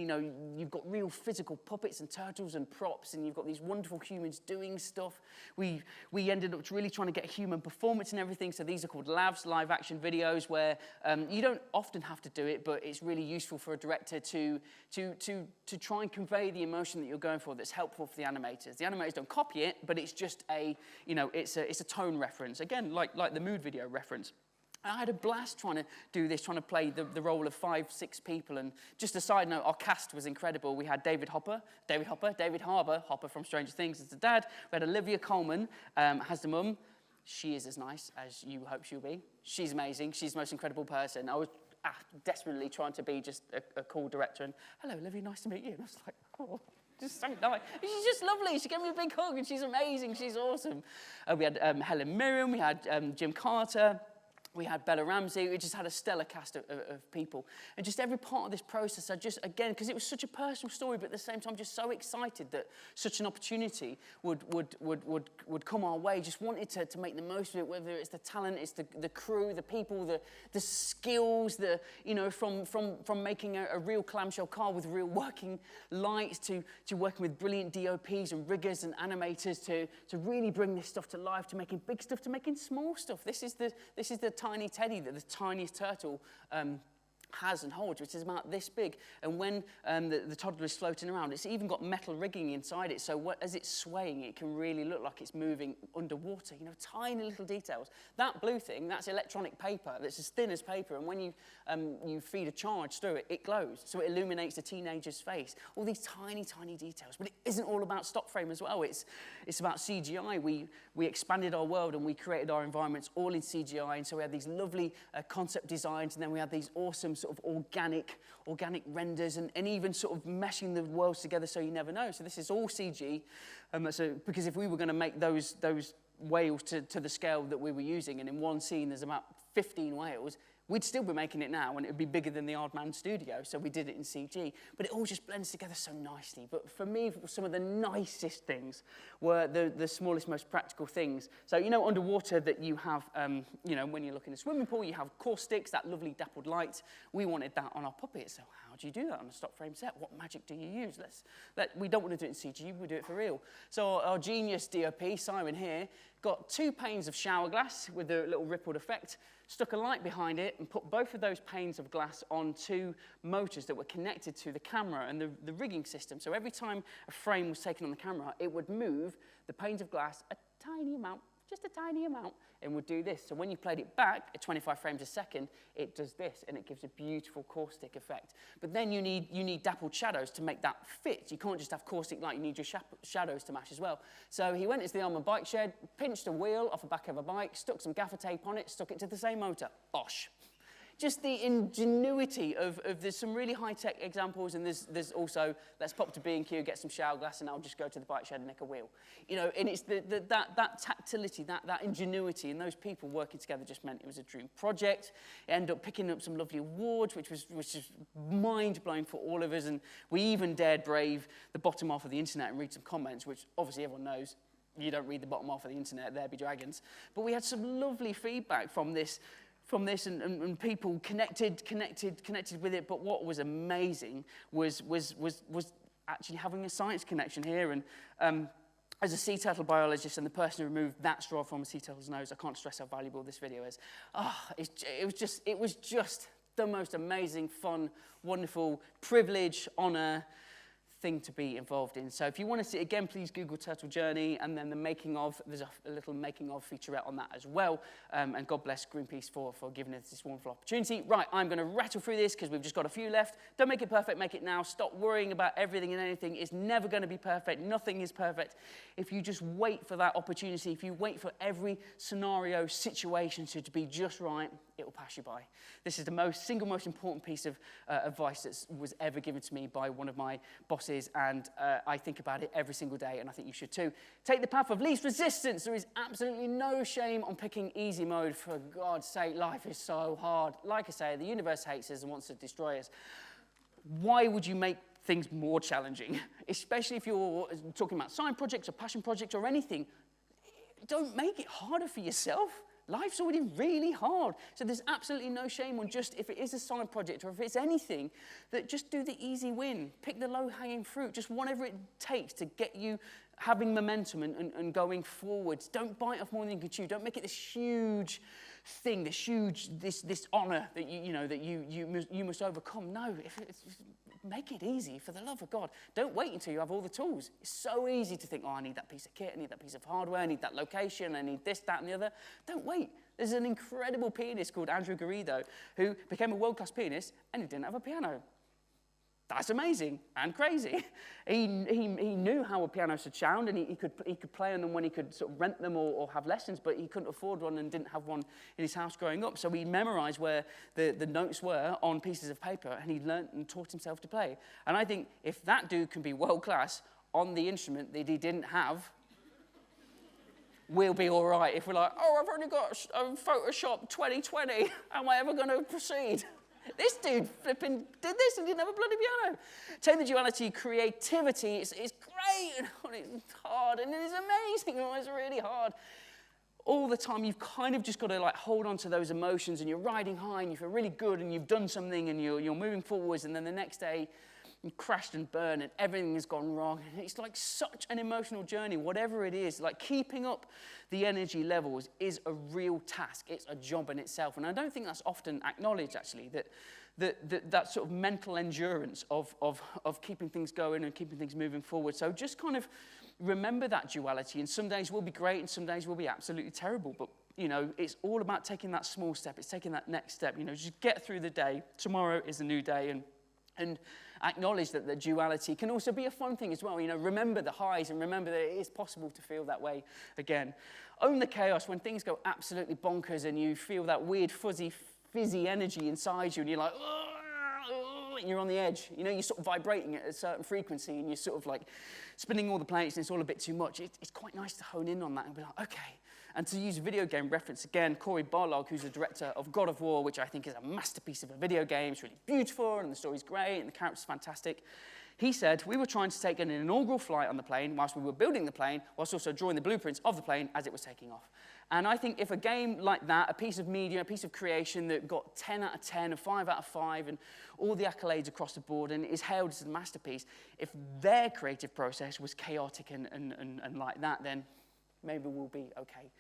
You've got real physical puppets and turtles and props, and you've got these wonderful humans doing stuff. We ended up really trying to get human performance and everything, so these are called LAVs, live action videos, where you don't often have to do it, but it's really useful for a director to try and convey the emotion that you're going for that's helpful for the animators. The animators don't copy it, but it's just it's a tone reference. Again, like the mood video reference. And I had a blast trying to play the role of 5-6 people. And just a side note, our cast was incredible. We had David Harbour from Stranger Things as the dad. We had Olivia Colman as the mum. She is as nice as you hope she'll be. She's amazing. She's the most incredible person. I was desperately trying to be just a cool director. And hello, Olivia, nice to meet you. And I was like, oh. Just so nice. She's just lovely. She gave me a big hug, and she's amazing. She's awesome. We had Helen Mirren. We had Jim Carter. We had Bella Ramsey. We just had a stellar cast of people. And just every part of this process, I just, again, because it was such a personal story, but at the same time, just so excited that such an opportunity would come our way. Just wanted to make the most of it, whether it's the talent, it's the crew, the people, the skills, from making a real clamshell car with real working lights to working with brilliant DOPs and riggers and animators to really bring this stuff to life, to making big stuff, to making small stuff. This is the tiny teddy that the tiniest turtle has and holds, which is about this big. And when the toddler is floating around, it's even got metal rigging inside it, so as it's swaying, it can really look like it's moving underwater. You know, tiny little details. That blue thing, that's electronic paper that's as thin as paper, and when you feed a charge through it, it glows, so it illuminates a teenager's face. All these tiny, tiny details. But it isn't all about stop frame as well. It's about CGI. We expanded our world and we created our environments all in CGI, and so we had these lovely concept designs, and then we had these awesome sort of organic renders, and even sort of meshing the worlds together so you never know. So this is all CG, because if we were going to make those whales to the scale that we were using, and in one scene there's about 15 whales, we'd still be making it now, and it would be bigger than the Aardman studio, so we did it in CG. But it all just blends together so nicely. But for me, some of the nicest things were the smallest, most practical things. So, you know, underwater that you have, when you look in a swimming pool, you have caustics, that lovely dappled light. We wanted that on our puppet, so how do you do that on a stop frame set? What magic do you use? We don't want to do it in CG, we do it for real. So our genius DOP, Simon here, got 2 panes of shower glass with a little rippled effect, stuck a light behind it, and put both of those panes of glass on 2 motors that were connected to the camera and the rigging system. So every time a frame was taken on the camera, it would move the panes of glass a tiny amount, just a tiny amount, and would do this. So when you played it back at 25 frames a second, it does this, and it gives a beautiful caustic effect. But then you need dappled shadows to make that fit. You can't just have caustic light, you need your shadows to match as well. So he went into the Armor bike shed, pinched a wheel off the back of a bike, stuck some gaffer tape on it, stuck it to the same motor. Bosh. Just the ingenuity of there's some really high-tech examples, and there's also, let's pop to B&Q, get some shower glass, and I'll just go to the bike shed and nick a wheel. You know, and it's that tactility, that ingenuity, and those people working together just meant it was a dream project. It ended up picking up some lovely awards, which was just mind-blowing for all of us, and we even dared brave the bottom half of the internet and read some comments, which obviously everyone knows. You don't read the bottom half of the internet, there be dragons. But we had some lovely feedback from this and people connected with it. But what was amazing was actually having a science connection here. And as a sea turtle biologist and the person who removed that straw from a sea turtle's nose, I can't stress how valuable this video is. It was just the most amazing, fun, wonderful privilege, honor thing to be involved in. So if you want to see it again, please Google Turtle Journey, and then the making of, there's a little making of featurette on that as well. And God bless Greenpeace for giving us this wonderful opportunity. Right, I'm going to rattle through this because we've just got a few left. Don't make it perfect, make it now. Stop worrying about everything and anything. It's never going to be perfect. Nothing is perfect. If you just wait for that opportunity, if you wait for every scenario, situation to be just right, it will pass you by. This is the single most important piece of advice that was ever given to me by one of my bosses, and I think about it every single day, and I think you should too. Take the path of least resistance. There is absolutely no shame on picking easy mode. For God's sake, life is so hard. Like I say, the universe hates us and wants to destroy us. Why would you make things more challenging? Especially if you're talking about science projects or passion projects or anything. Don't make it harder for yourself. Life's already really hard. So there's absolutely no shame on just, if it is a side project or if it's anything, that just do the easy win. Pick the low-hanging fruit, just whatever it takes to get you having momentum and going forwards. Don't bite off more than you can chew. Don't make it this huge thing, this honor that you must overcome. No, make it easy, for the love of God. Don't wait until you have all the tools. It's so easy to think, oh, I need that piece of kit, I need that piece of hardware, I need that location, I need this, that, and the other. Don't wait. There's an incredible pianist called Andrew Garrido who became a world-class pianist and he didn't have a piano. That's amazing and crazy. He knew how a piano should sound, and he could play on them when he could sort of rent them or have lessons, but he couldn't afford one and didn't have one in his house growing up. So he memorized where the notes were on pieces of paper, and he learnt and taught himself to play. And I think if that dude can be world class on the instrument that he didn't have, we'll be all right. If we're like, oh, I've only got Photoshop 2020, how am I ever going to proceed? This dude flipping did this and didn't have a bloody piano. Take the duality, creativity, it's great, and it's hard, and it is amazing, and it's really hard. All the time, you've kind of just got to like hold on to those emotions, and you're riding high, and you feel really good, and you've done something, and you're moving forwards, and then the next day, you crashed and burned, and everything has gone wrong. And it's like such an emotional journey, whatever it is. Like keeping up the energy levels is a real task. It's a job in itself. And I don't think that's often acknowledged, actually, that sort of mental endurance of keeping things going and keeping things moving forward. So just kind of remember that duality. And some days will be great, and some days will be absolutely terrible. But, you know, it's all about taking that small step. It's taking that next step. You know, just get through the day. Tomorrow is a new day, and acknowledge that the duality can also be a fun thing as well. You know, remember the highs and remember that it is possible to feel that way again. Own the chaos when things go absolutely bonkers and you feel that weird, fuzzy, fizzy energy inside you and you're like, and you're on the edge. You know, you're sort of vibrating at a certain frequency and you're sort of like spinning all the plates and it's all a bit too much. It's quite nice to hone in on that and be like, okay. And to use a video game reference again, Cory Barlog, who's the director of God of War, which I think is a masterpiece of a video game. It's really beautiful, and the story's great, and the character's fantastic. He said, we were trying to take an inaugural flight on the plane whilst we were building the plane, whilst also drawing the blueprints of the plane as it was taking off. And I think if a game like that, a piece of media, a piece of creation that got 10 out of 10, a 5 out of 5, and all the accolades across the board, and is hailed as a masterpiece, if their creative process was chaotic and like that, then maybe we'll be okay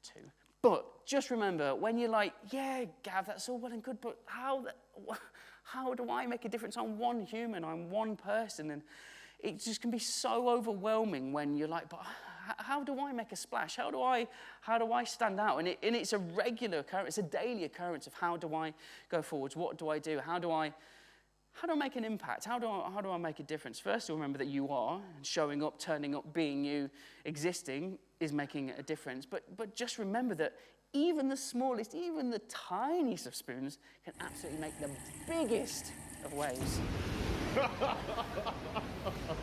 too. But just remember, when you're like, yeah, Gav, that's all well and good, but how do I make a difference? I'm one human, I'm one person, and it just can be so overwhelming when you're like, but how do I make a splash? How do I stand out? And it's a regular occurrence, it's a daily occurrence of how do I go forwards? What do I do? How do I make an impact? How do I make a difference? First, remember that you are, and showing up, turning up, being you, existing is making a difference. But just remember that even the smallest, even the tiniest of spoons can absolutely make the biggest of waves.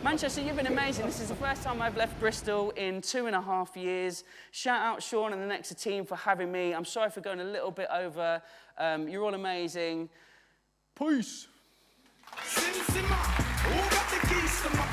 Manchester, you've been amazing. This is the first time I've left Bristol in 2.5 years. Shout out Sean and the Nexa team for having me. I'm sorry for going a little bit over. You're all amazing. Peace. Sim, Simma, who got the keys to my